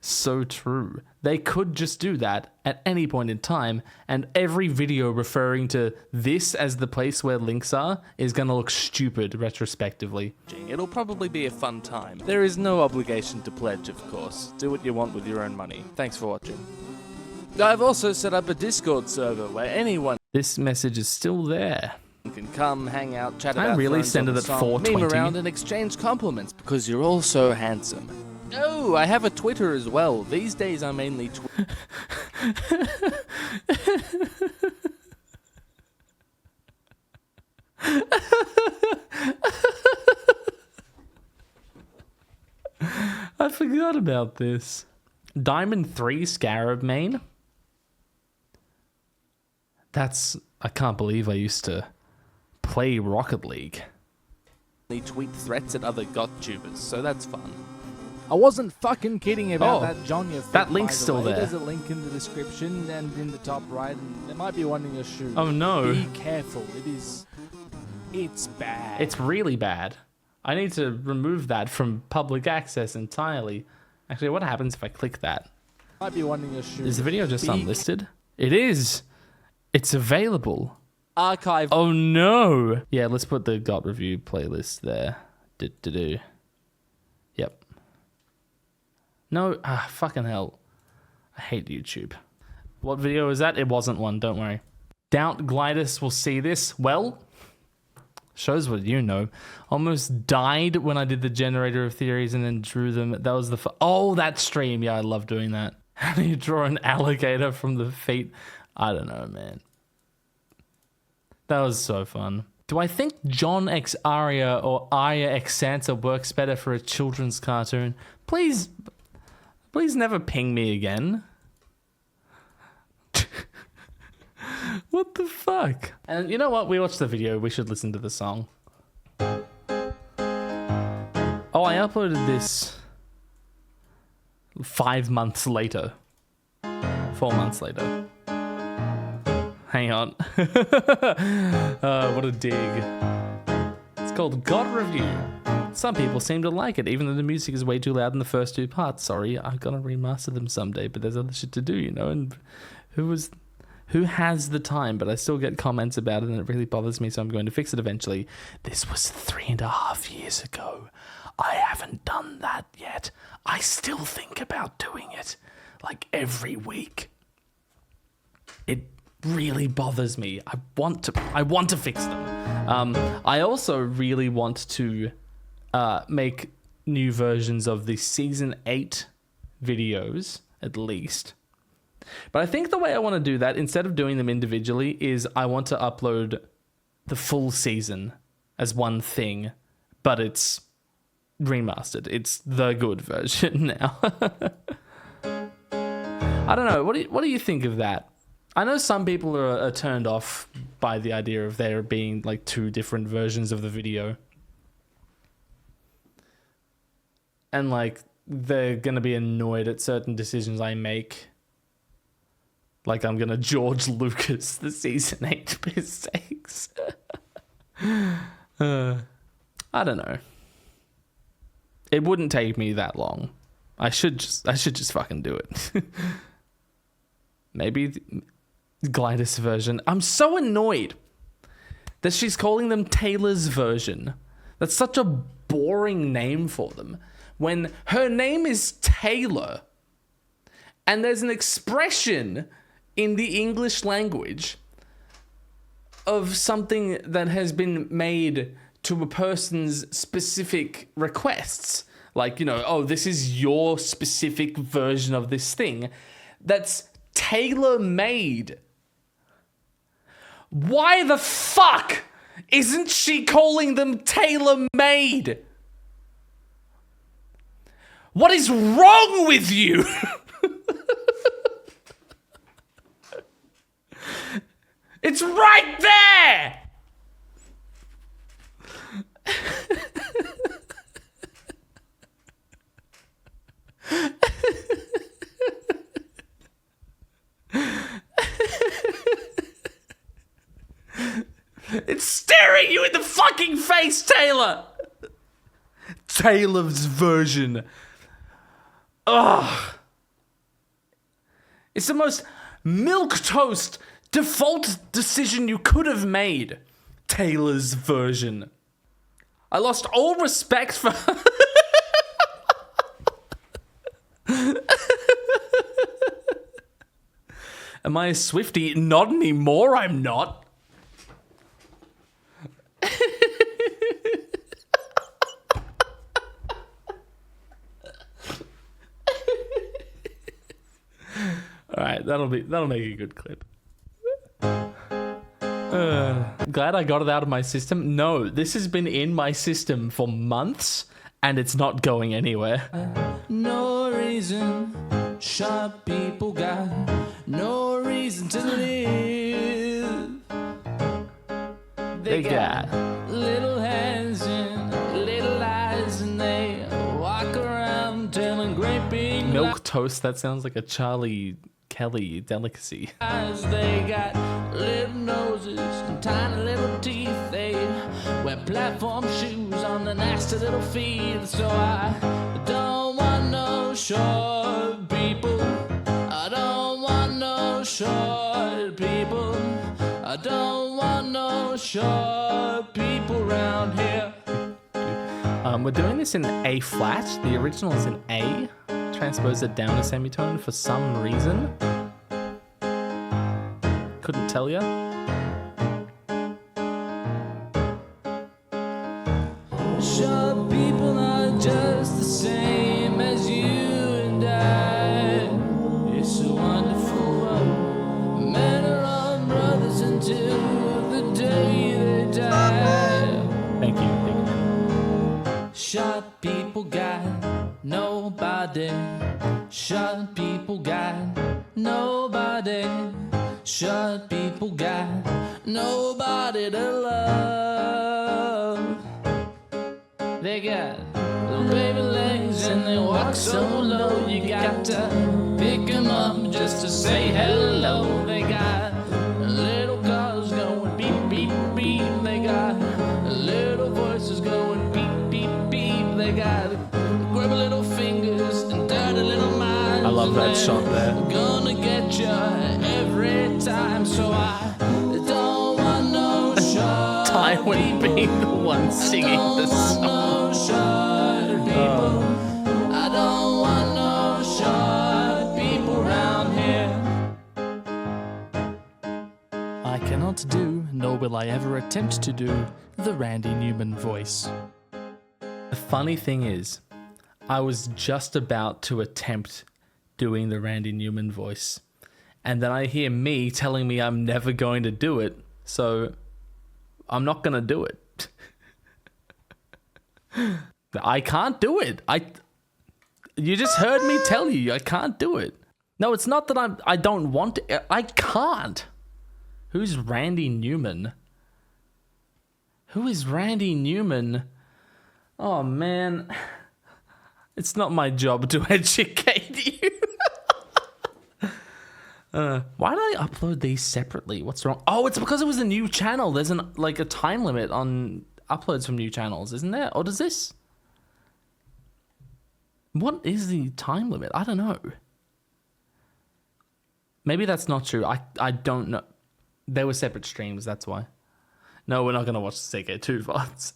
So true. They could just do that at any point in time, and every video referring to this as the place where links are is going to look stupid retrospectively. It'll probably be a fun time. There is no obligation to pledge, of course. Do what you want with your own money. Thanks for watching. I've also set up a Discord server where anyone... This message is still there. ...can come, hang out, chat about... I really send it at 4:20. Meme around and exchange compliments because you're all so handsome. Oh, I have a Twitter as well. These days I mainly I forgot about this. Diamond 3 Scarab main? I can't believe I used to play Rocket League. They tweet threats at other goth-tubers, so that's fun. I wasn't fucking kidding about that John. That link's still there. There's a link in the description and in the top right, and there might be one in your shoe. Oh no. Be careful, it's bad. It's really bad. I need to remove that from public access entirely. Actually, what happens if I click that? Might be one in your shoe. Is the video just unlisted? It is. It's available. Archive. Oh no. Yeah, let's put the GOT review playlist there. Yep. No, fucking hell. I hate YouTube. What video is that? It wasn't one, don't worry. Doubt Glidus will see this. Well, Shows what you know. Almost died when I did the generator of theories and then drew them. That was the... Oh, that stream. Yeah, I love doing that. How do you draw an alligator from the feet? I don't know, man. That was so fun. Do I think John X Arya or Arya X Sansa works better for a children's cartoon? Please never ping me again. What the fuck? And you know what? We watched the video. We should listen to the song. Oh, I uploaded this 5 months later. 4 months later. Hang on. What a dig. It's called God Review. Some people seem to like it, even though the music is way too loud in the first 2 parts. Sorry, I'm gonna remaster them someday, but there's other shit to do, you know? And who has the time? But I still get comments about it, and it really bothers me, so I'm going to fix it eventually. This was 3.5 years ago. I haven't done that yet. I still think about doing it, like every week. It really bothers me. I want to fix them. I also really want to make new versions of the season 8 videos, at least. But I think the way I want to do that, instead of doing them individually, is I want to upload the full season as one thing, but it's remastered. It's the good version now. I don't know. What do you think of that? I know some people are turned off by the idea of there being like 2 different versions of the video. And like they're going to be annoyed at certain decisions I make. Like I'm going to George Lucas the season 8 mistakes. I don't know. It wouldn't take me that long. I should just fucking do it. Maybe Gladys version. I'm so annoyed that she's calling them Taylor's version. That's such a boring name for them. When her name is Taylor, and there's an expression in the English language of something that has been made to a person's specific requests. Like, you know, oh, this is your specific version of this thing. That's tailor-made. Why the fuck isn't she calling them tailor-made? What is wrong with you? It's right there! It's staring you in the fucking face, Taylor! Taylor's version. Ugh. It's the most milquetoast default decision you could have made. Taylor's version. I lost all respect for... Am I a Swiftie? Not anymore, I'm not. Alright, that'll make a good clip. Glad I got it out of my system. No, this has been in my system for months, and it's not going anywhere. No reason, sharp people got no reason to live. They got little hands and little eyes, and they walk around telling great big milk toast. That sounds like a Charlie Kelly delicacy. They got little noses and tiny little teeth. They wear platform shoes on their nasty little feet. So I don't want no short people. I don't want no short people. I don't want no short people around here. We're doing this in A flat. The original is in A. Transpose it down a semitone for some reason. Couldn't tell ya. Nobody shut people got. Nobody shut people got. Nobody to love. They got baby legs and they walk so low. You got to pick them up just to say hello. They got little cars going beep, beep, beep. They got little voices going beep, beep, beep. They got grubby little fingers and dirty little minds. I love that shot there. Gonna get you every time, so I don't want no shot. Tywin being the one singing the song. I don't want no short people around here. I cannot do, nor will I ever attempt to do, the Randy Newman voice. The funny thing is, I was just about to attempt doing the Randy Newman voice, and then I hear me telling me I'm never going to do it, so I'm not going to do it. I can't do it. You just heard me tell you I can't do it. No, it's not that I don't want to. I can't. Who's Randy Newman? Who is Randy Newman? Oh, man. It's not my job to educate you. Why did I upload these separately? What's wrong? Oh, it's because it was a new channel. There's a time limit on uploads from new channels, isn't there? Or does this? What is the time limit? I don't know. Maybe that's not true. I don't know. They were separate streams, that's why. No, we're not going to watch the CK2 VODs.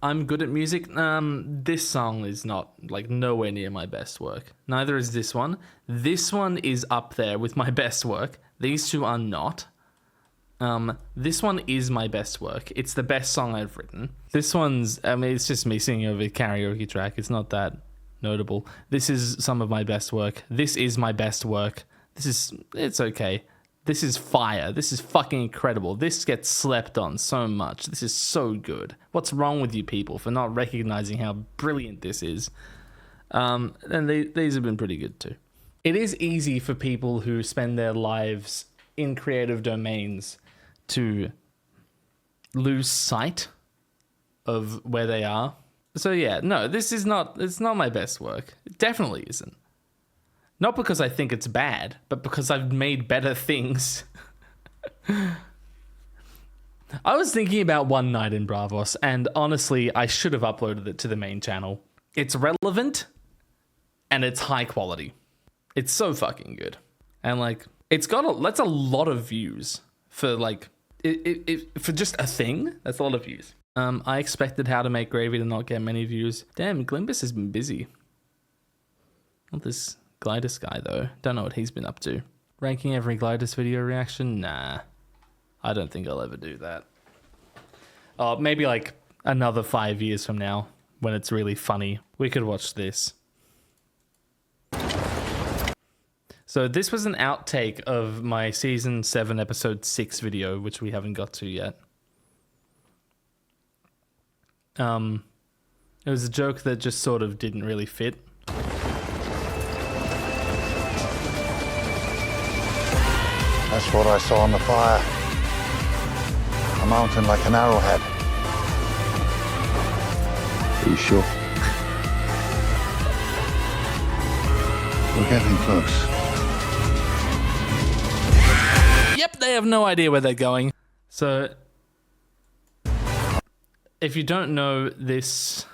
I'm good at music. This song is not, nowhere near my best work. Neither is this one. This one is up there with my best work. These two are not. This one is my best work. It's the best song I've written. This one's, it's just me singing over a karaoke track. It's not that notable. This is some of my best work. This is my best work. It's okay. This is fire. This is fucking incredible. This gets slept on so much. This is so good. What's wrong with you people for not recognizing how brilliant this is? And these have been pretty good too. It is easy for people who spend their lives in creative domains to lose sight of where they are. So yeah, no, it's not my best work. It definitely isn't. Not because I think it's bad, but because I've made better things. I was thinking about One Night in Bravos, and honestly, I should have uploaded it to the main channel. It's relevant, and it's high quality. It's so fucking good. And that's a lot of views for for just a thing. That's a lot of views. I expected How to Make Gravy to not get many views. Damn, Glimbus has been busy. Not this Glidus guy though. Don't know what he's been up to. Ranking every Glidus video reaction? Nah. I don't think I'll ever do that. Maybe another 5 years from now when it's really funny. We could watch this. So this was an outtake of my season 7 episode 6 video, which we haven't got to yet. It was a joke that just sort of didn't really fit. That's what I saw on the fire. A mountain like an arrowhead. Are you sure? We're getting close. Yep, they have no idea where they're going. So, if you don't know this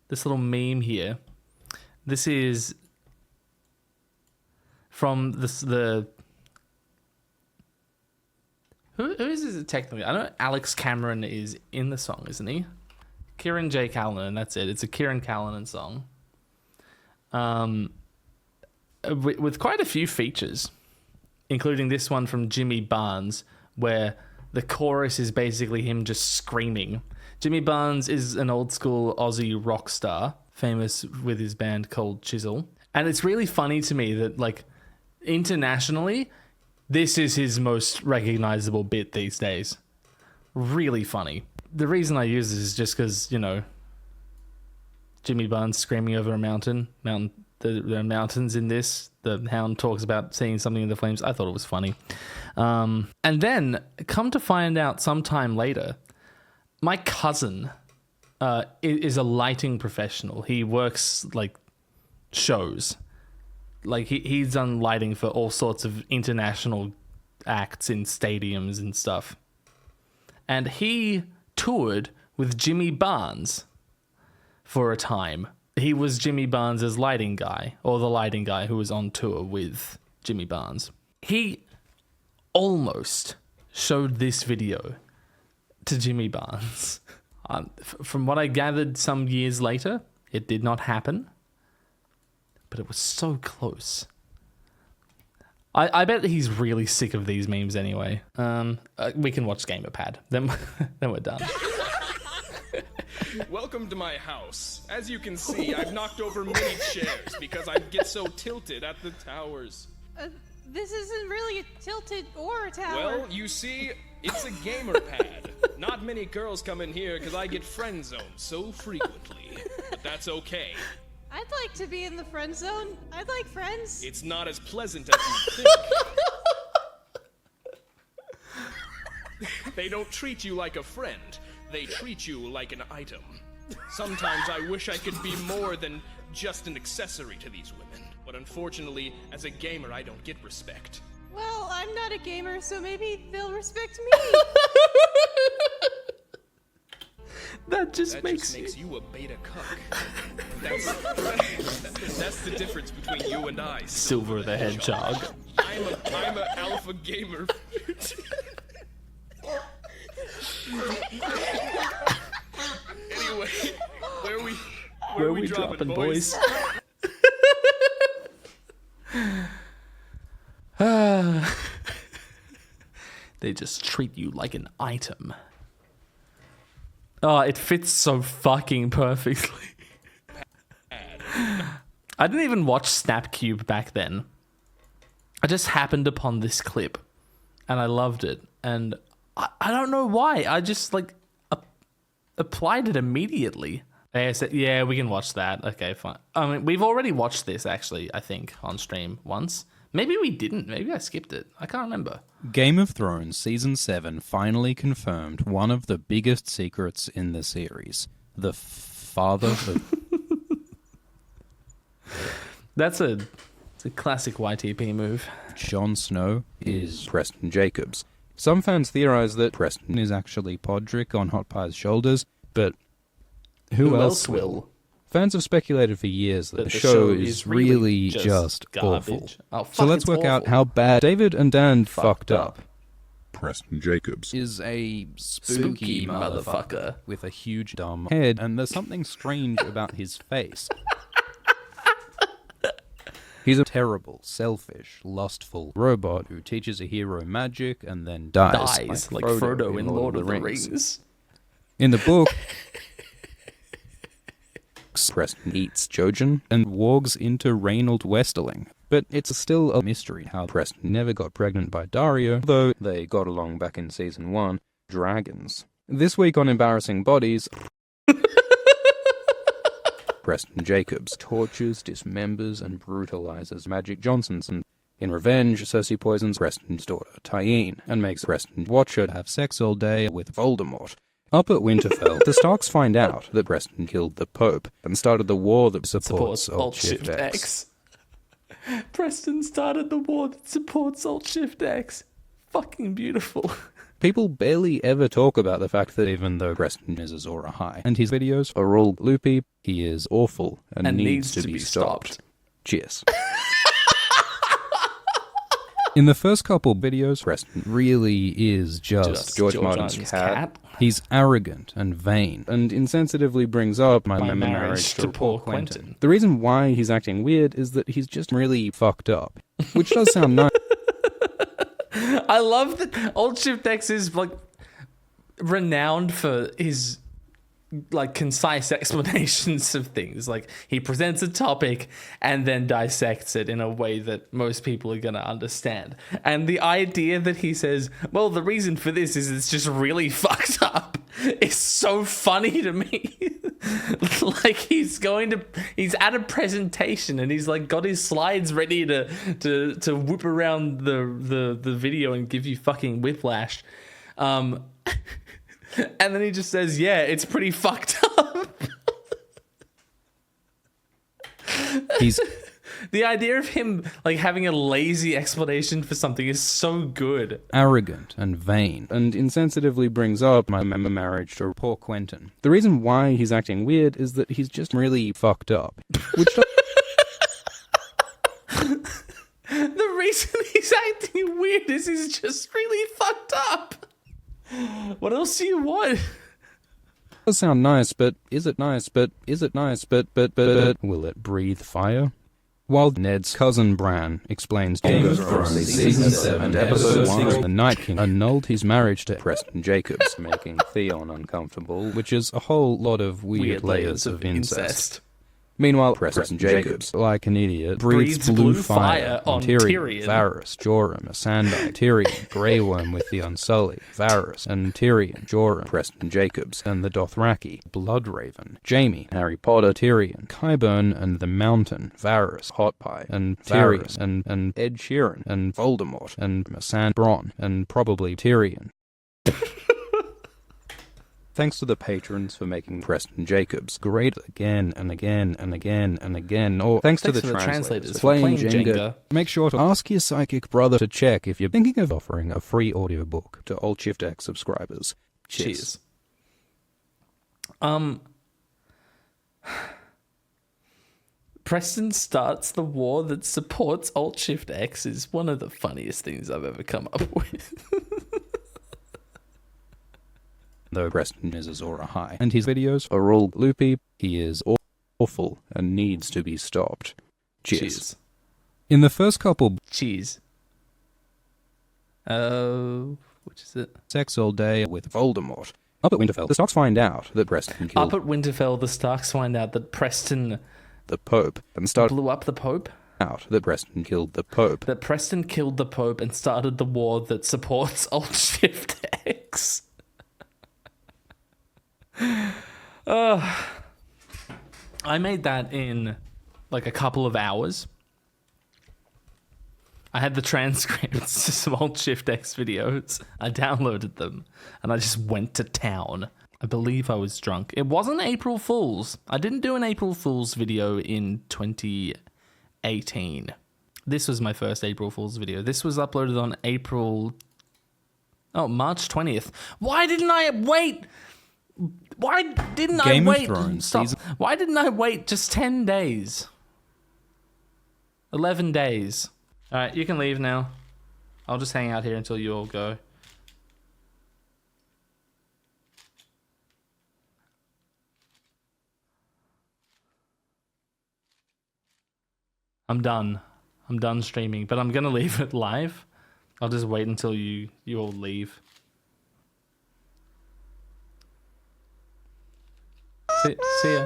little meme here, this is from who is it technically? I know Alex Cameron is in the song, isn't he? Kieran J. Callanan, that's it. It's a Kieran Callanan song. With quite a few features, including this one from Jimmy Barnes, where the chorus is basically him just screaming. Jimmy Barnes is an old school Aussie rock star, famous with his band called Chisel. And it's really funny to me that, internationally, this is his most recognizable bit these days. Really funny. the reason I use this is just because, you know, Jimmy Barnes screaming over a mountain. There are mountains in this. The Hound talks about seeing something in the flames. I thought it was funny. And then, come to find out sometime later, my cousin is a lighting professional. He works, like, shows. Like, he's done lighting for all sorts of international acts in stadiums and stuff. And he toured with Jimmy Barnes for a time. He was Jimmy Barnes' lighting guy, or the lighting guy who was on tour with Jimmy Barnes. He almost showed this video to Jimmy Barnes. From what I gathered some years later, it did not happen, but it was so close. I bet he's really sick of these memes anyway. We can watch Gamerpad, then we're done. Welcome to my house. As you can see, I've knocked over many chairs because I get so tilted at the towers. This isn't really a tilted or a tower. Well, you see, it's a gamer pad. Not many girls come in here because I get friend zoned so frequently. But that's okay. I'd like to be in the friend zone. I'd like friends. It's not as pleasant as you think. They don't treat you like a friend. They treat you like an item. Sometimes I wish I could be more than just an accessory to these women. But unfortunately, as a gamer, I don't get respect. Well, I'm not a gamer, so maybe they'll respect me. That just makes you a beta cuck. That's the difference between you and I. Silver the Hedgehog. I'm a alpha gamer. Anyway, where we dropping, boys? They just treat you like an item. Oh, it fits so fucking perfectly. I didn't even watch Snapcube back then. I just happened upon this clip, and I loved it. And I don't know why. I just, like, applied it immediately. I said, yeah, we can watch that. Okay, fine. I mean, we've already watched this, actually, I think, on stream once. Maybe we didn't. Maybe I skipped it. I can't remember. Game of Thrones Season 7 finally confirmed one of the biggest secrets in the series. The father of... It's a classic YTP move. Jon Snow is Preston Jacobs. Some fans theorize that Preston is actually Podrick on Hot Pie's shoulders, but who else will? Fans have speculated for years that the show is really just awful. Oh, so let's work out how bad David and Dan fucked up. Preston Jacobs is a spooky motherfucker with a huge dumb head, and there's something strange about his face. He's a terrible, selfish, lustful robot who teaches a hero magic and then dies like Frodo in Lord of the Rings. In the book, Preston eats Jojen and wargs into Reynold Westerling. But it's still a mystery how Preston never got pregnant by Dario, though they got along back in Season 1. Dragons. This week on Embarrassing Bodies... Preston Jacobs tortures, dismembers, and brutalizes Magic Johnson. In revenge, Cersei poisons Preston's daughter, Tyene, and makes Preston watch her have sex all day with Voldemort. Up at Winterfell, the Starks find out that Preston killed the Pope and started the war that supports Alt-Shift-X. Preston started the war that supports Alt-Shift-X. Fucking beautiful. People barely ever talk about the fact that even though Preston is Azor Ahai and his videos are all loopy, he is awful and needs to be stopped. Cheers. In the first couple videos, Preston really is just George Martin's cat. He's arrogant and vain, and insensitively brings up my marriage to poor Quentin. The reason why he's acting weird is that he's just really fucked up, which does sound nice. I love that Alt-Shift-X is, like, renowned for his like concise explanations of things. Like he presents a topic and then dissects it in a way that most people are going to understand. And the idea that he says, well, the reason for this is it's just really fucked up, is so funny to me. Like he's at a presentation and he's like got his slides ready to whip around the video and give you fucking whiplash. And then he just says, yeah, it's pretty fucked up. The idea of him like having a lazy explanation for something is so good. Arrogant and vain, and insensitively brings up my marriage to poor Quentin. The reason why he's acting weird is that he's just really fucked up. Which The reason he's acting weird is he's just really fucked up. What else do you want? does sound nice, but is it nice? But is it nice? But will it breathe fire? While Ned's cousin Bran explains Game of Thrones Season 7 Episode 1, the Night King annulled his marriage to Preston Jacobs, making Theon uncomfortable, which is a whole lot of weird layers of incest. Meanwhile, Preston Jacobs, like an idiot, breathes blue fire on Tyrion, Varys, Joram, Missandei, Tyrion, Grey Worm with the Unsullied, Varys, and Tyrion, Joram, Preston Jacobs, and the Dothraki, Bloodraven, Jaime, Harry Potter, Tyrion, Qyburn, and the Mountain, Varys, Hot Pie, and Varys, and Ed Sheeran, and Voldemort, and Missandei, Bronn, and probably Tyrion. Thanks to the patrons for making Preston Jacobs great again and again and again and again. Or thanks to the translators for playing Jenga. Make sure to ask your psychic brother to check if you're thinking of offering a free audiobook to Alt Shift X subscribers. Cheers. Preston starts the war that supports Alt Shift X is one of the funniest things I've ever come up with. Though Preston is Azora High, and his videos are all loopy, he is awful and needs to be stopped. Cheers. In the first couple... Cheese. Which is it? Sex all day with Voldemort. Up at Winterfell, the Starks find out that Preston killed... Up at Winterfell, the Starks find out that Preston... the Pope, and started... blew up the Pope? Out that Preston killed the Pope. That Preston killed the Pope and started the war that supports Alt Shift X. I made that in like a couple of hours. I had the transcripts to some Alt Shift X videos. I downloaded them and I just went to town. I believe I was drunk. It wasn't April Fool's. I didn't do an April Fool's video in 2018. This was my first April Fool's video. This was uploaded on March 20th. Why didn't I wait? Why didn't I wait? Stop. Why didn't I wait just 10 days? 11 days. All right, you can leave now. I'll just hang out here until you all go. I'm done. I'm done streaming, but I'm going to leave it live. I'll just wait until you all leave. See ya.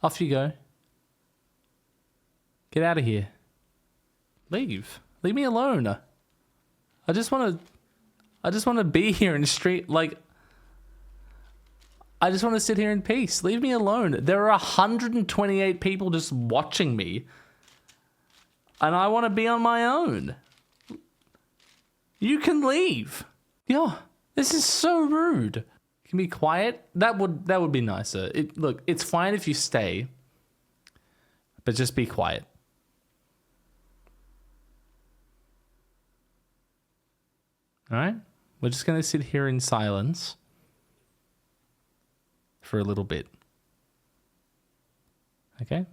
Off you go. Get out of here. Leave. Leave me alone. I just want to be here in the street. Like, I just want to sit here in peace. Leave me alone. There are 128 people just watching me. And I want to be on my own. You can leave. Yeah, this is so rude. Can be quiet. That would be nicer. Look, it's fine if you stay, but just be quiet. All right? We're just going to sit here in silence for a little bit. Okay?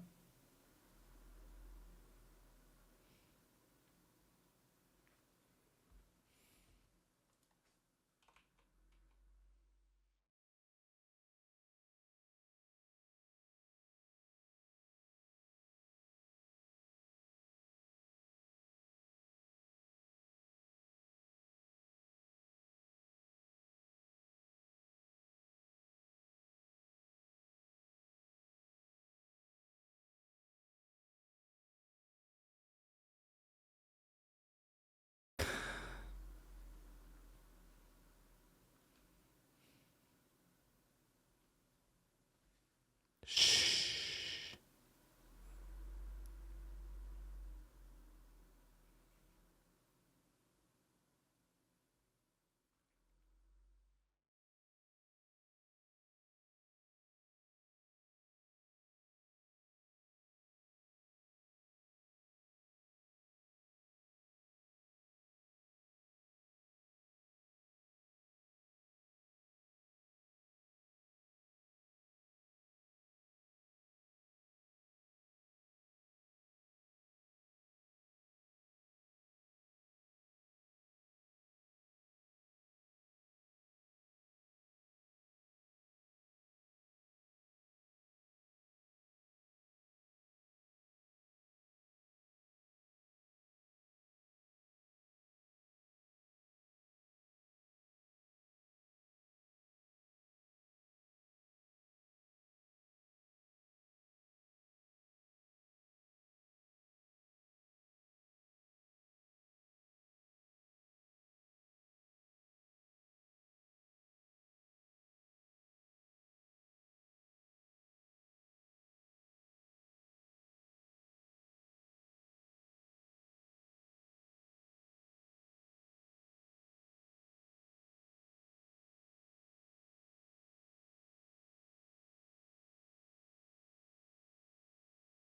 Shh.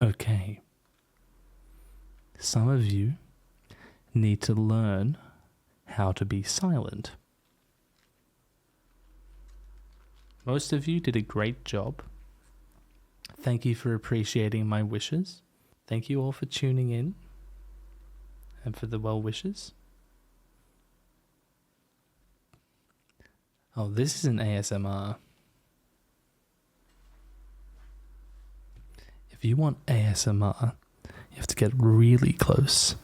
Okay. Some of you need to learn how to be silent. Most of you did a great job. Thank you for appreciating my wishes. Thank you all for tuning in and for the well wishes. Oh, this is an ASMR. If you want ASMR, you have to get really close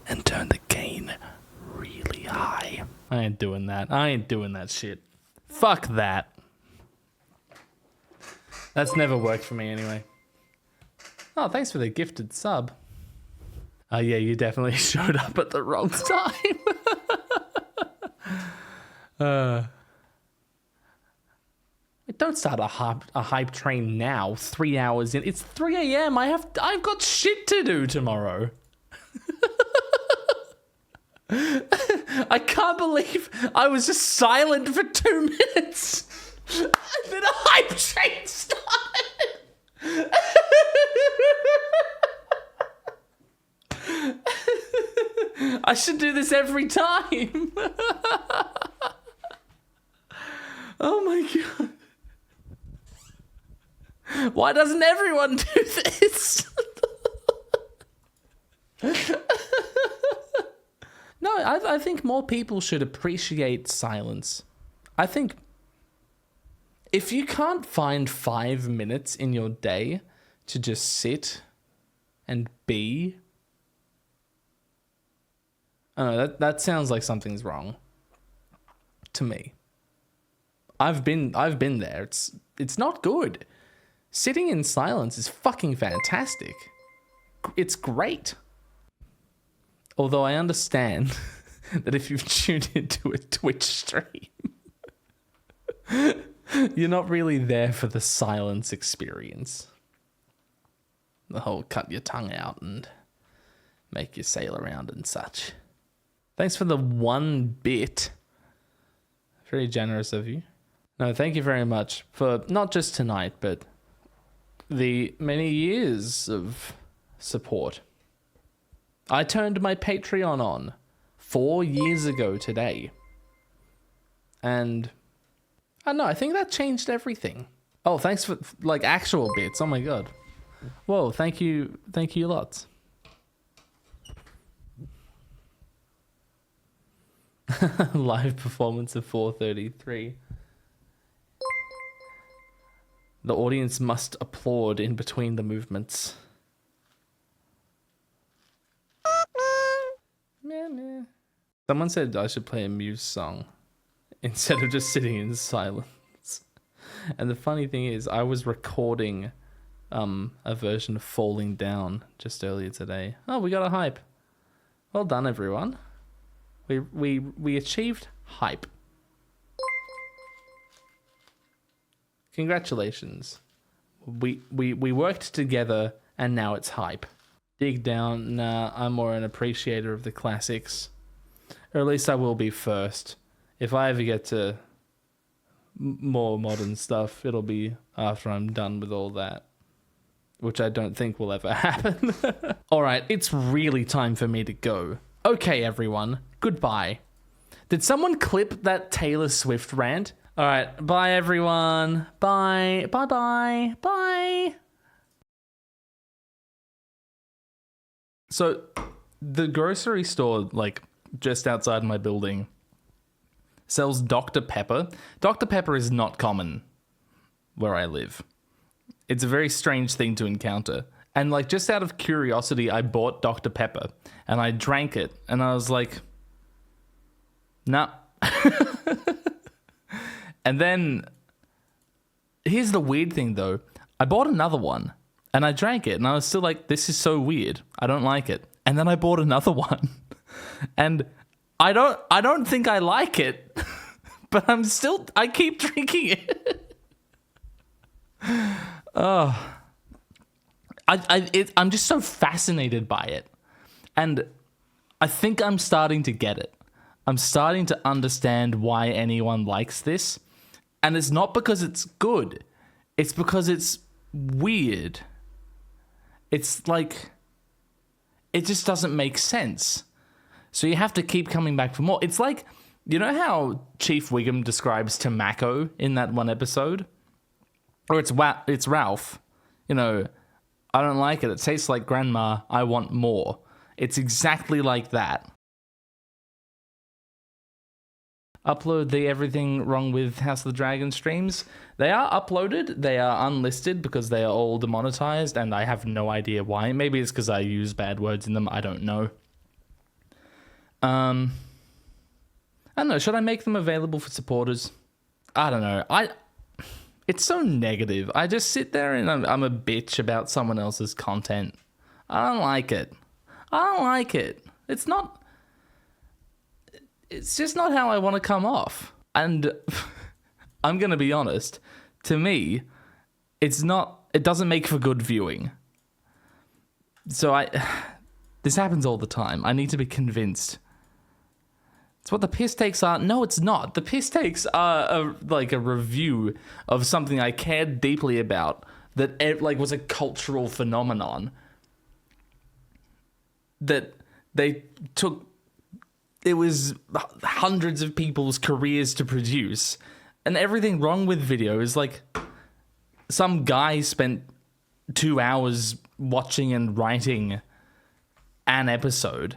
and turn the gain really high. I ain't doing that. I ain't doing that shit. Fuck that. That's never worked for me anyway. Oh, thanks for the gifted sub. Oh yeah, you definitely showed up at the wrong time. Don't start a hype train now, 3 hours in. It's 3 a.m. I've got shit to do tomorrow. I can't believe I was just silent for 2 minutes. And then a hype train started. I should do this every time. Oh my god. Why doesn't everyone do this? No, I think more people should appreciate silence. I think if you can't find 5 minutes in your day to just sit and be, I don't know, that sounds like something's wrong to me. I've been there. It's not good. Sitting in silence is fucking fantastic. It's great. Although I understand that if you've tuned into a Twitch stream, you're not really there for the silence experience. The whole cut your tongue out and make you sail around and such. Thanks for the 1 bit. Very generous of you. No, thank you very much for not just tonight, but the many years of support. I turned my Patreon on 4 years ago today. And I don't know, I think that changed everything. Oh, thanks for like actual bits. Oh my god. Whoa, thank you lots. Live performance of 4:33. The audience must applaud in between the movements. Someone said I should play a Muse song instead of just sitting in silence. And the funny thing is, I was recording a version of Falling Down just earlier today. Oh, we got a hype. Well done, everyone. We achieved hype. Congratulations. We worked together, and now it's hype. Dig down. Nah, I'm more an appreciator of the classics. Or at least I will be first. If I ever get to more modern stuff, it'll be after I'm done with all that. Which I don't think will ever happen. Alright, it's really time for me to go. Okay, everyone. Goodbye. Did someone clip that Taylor Swift rant? Alright, bye everyone. Bye. Bye-bye. Bye. So, the grocery store, like, just outside my building, sells Dr. Pepper. Dr. Pepper is not common where I live. It's a very strange thing to encounter. And, like, just out of curiosity, I bought Dr. Pepper, and I drank it, and I was like, nah. And then, here's the weird thing, though. I bought another one, and I drank it, and I was still like, this is so weird. I don't like it. And then I bought another one, and I don't think I like it, but I keep drinking it. Oh, I'm just so fascinated by it, and I think I'm starting to get it. I'm starting to understand why anyone likes this, and it's not because it's good. It's because it's weird. It's like, it just doesn't make sense. So you have to keep coming back for more. It's like, you know how Chief Wiggum describes tobacco in that one episode? Or it's Ralph. You know, I don't like it. It tastes like grandma. I want more. It's exactly like that. Upload the Everything Wrong with House of the Dragon streams. They are uploaded. They are unlisted because they are all demonetized, and I have no idea why. Maybe it's because I use bad words in them. I don't know. I don't know. Should I make them available for supporters? I don't know. It's so negative. I just sit there and I'm a bitch about someone else's content. I don't like it. I don't like it. It's just not how I want to come off. And I'm going to be honest. To me, it doesn't make for good viewing. So this happens all the time. I need to be convinced. It's what the piss takes are. No, it's not. The piss takes are like a review of something I cared deeply about that was a cultural phenomenon that they took. It was hundreds of people's careers to produce, and everything wrong with video is like some guy spent 2 hours watching and writing an episode,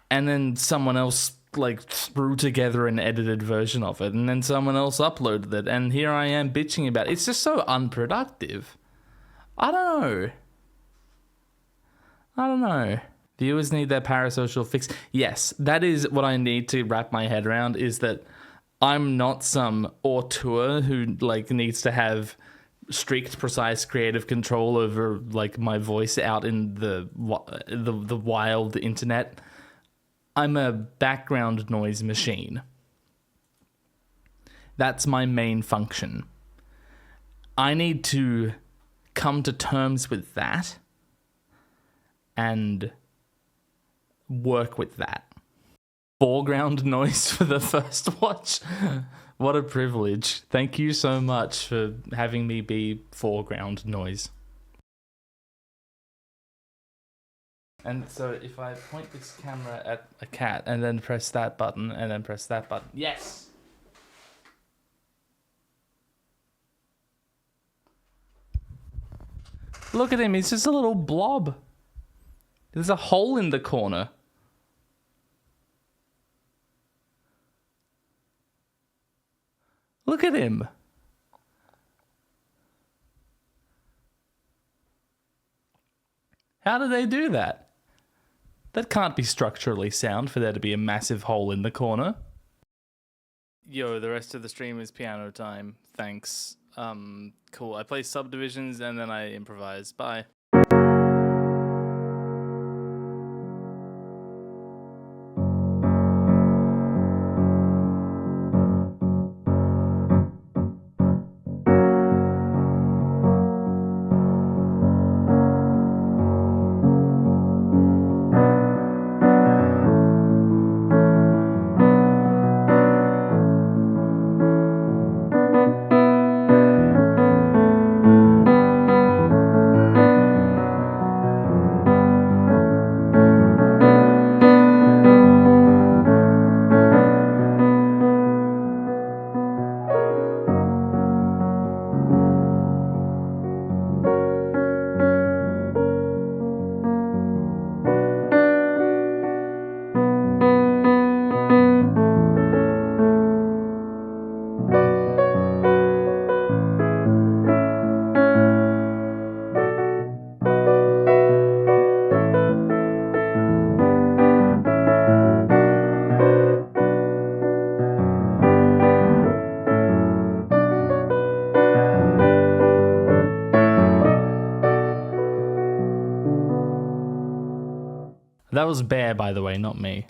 and then someone else like threw together an edited version of it, and then someone else uploaded it, and here I am bitching about it. It's just so unproductive. I don't know. Viewers need their parasocial fix. Yes, that is what I need to wrap my head around, is that I'm not some auteur who like needs to have strict, precise creative control over like my voice out in the wild internet. I'm a background noise machine. That's my main function. I need to come to terms with that and work with that. Foreground noise for the first watch. What a privilege. Thank you so much for having me be foreground noise. And so if I point this camera at a cat and then press that button and then press that button. Yes! Look at him, he's just a little blob. There's a hole in the corner. Look at him. How do they do that? That can't be structurally sound for there to be a massive hole in the corner. Yo, the rest of the stream is piano time. Thanks. Cool. I play subdivisions and then I improvise. Bye. That was Bear, by the way, not me.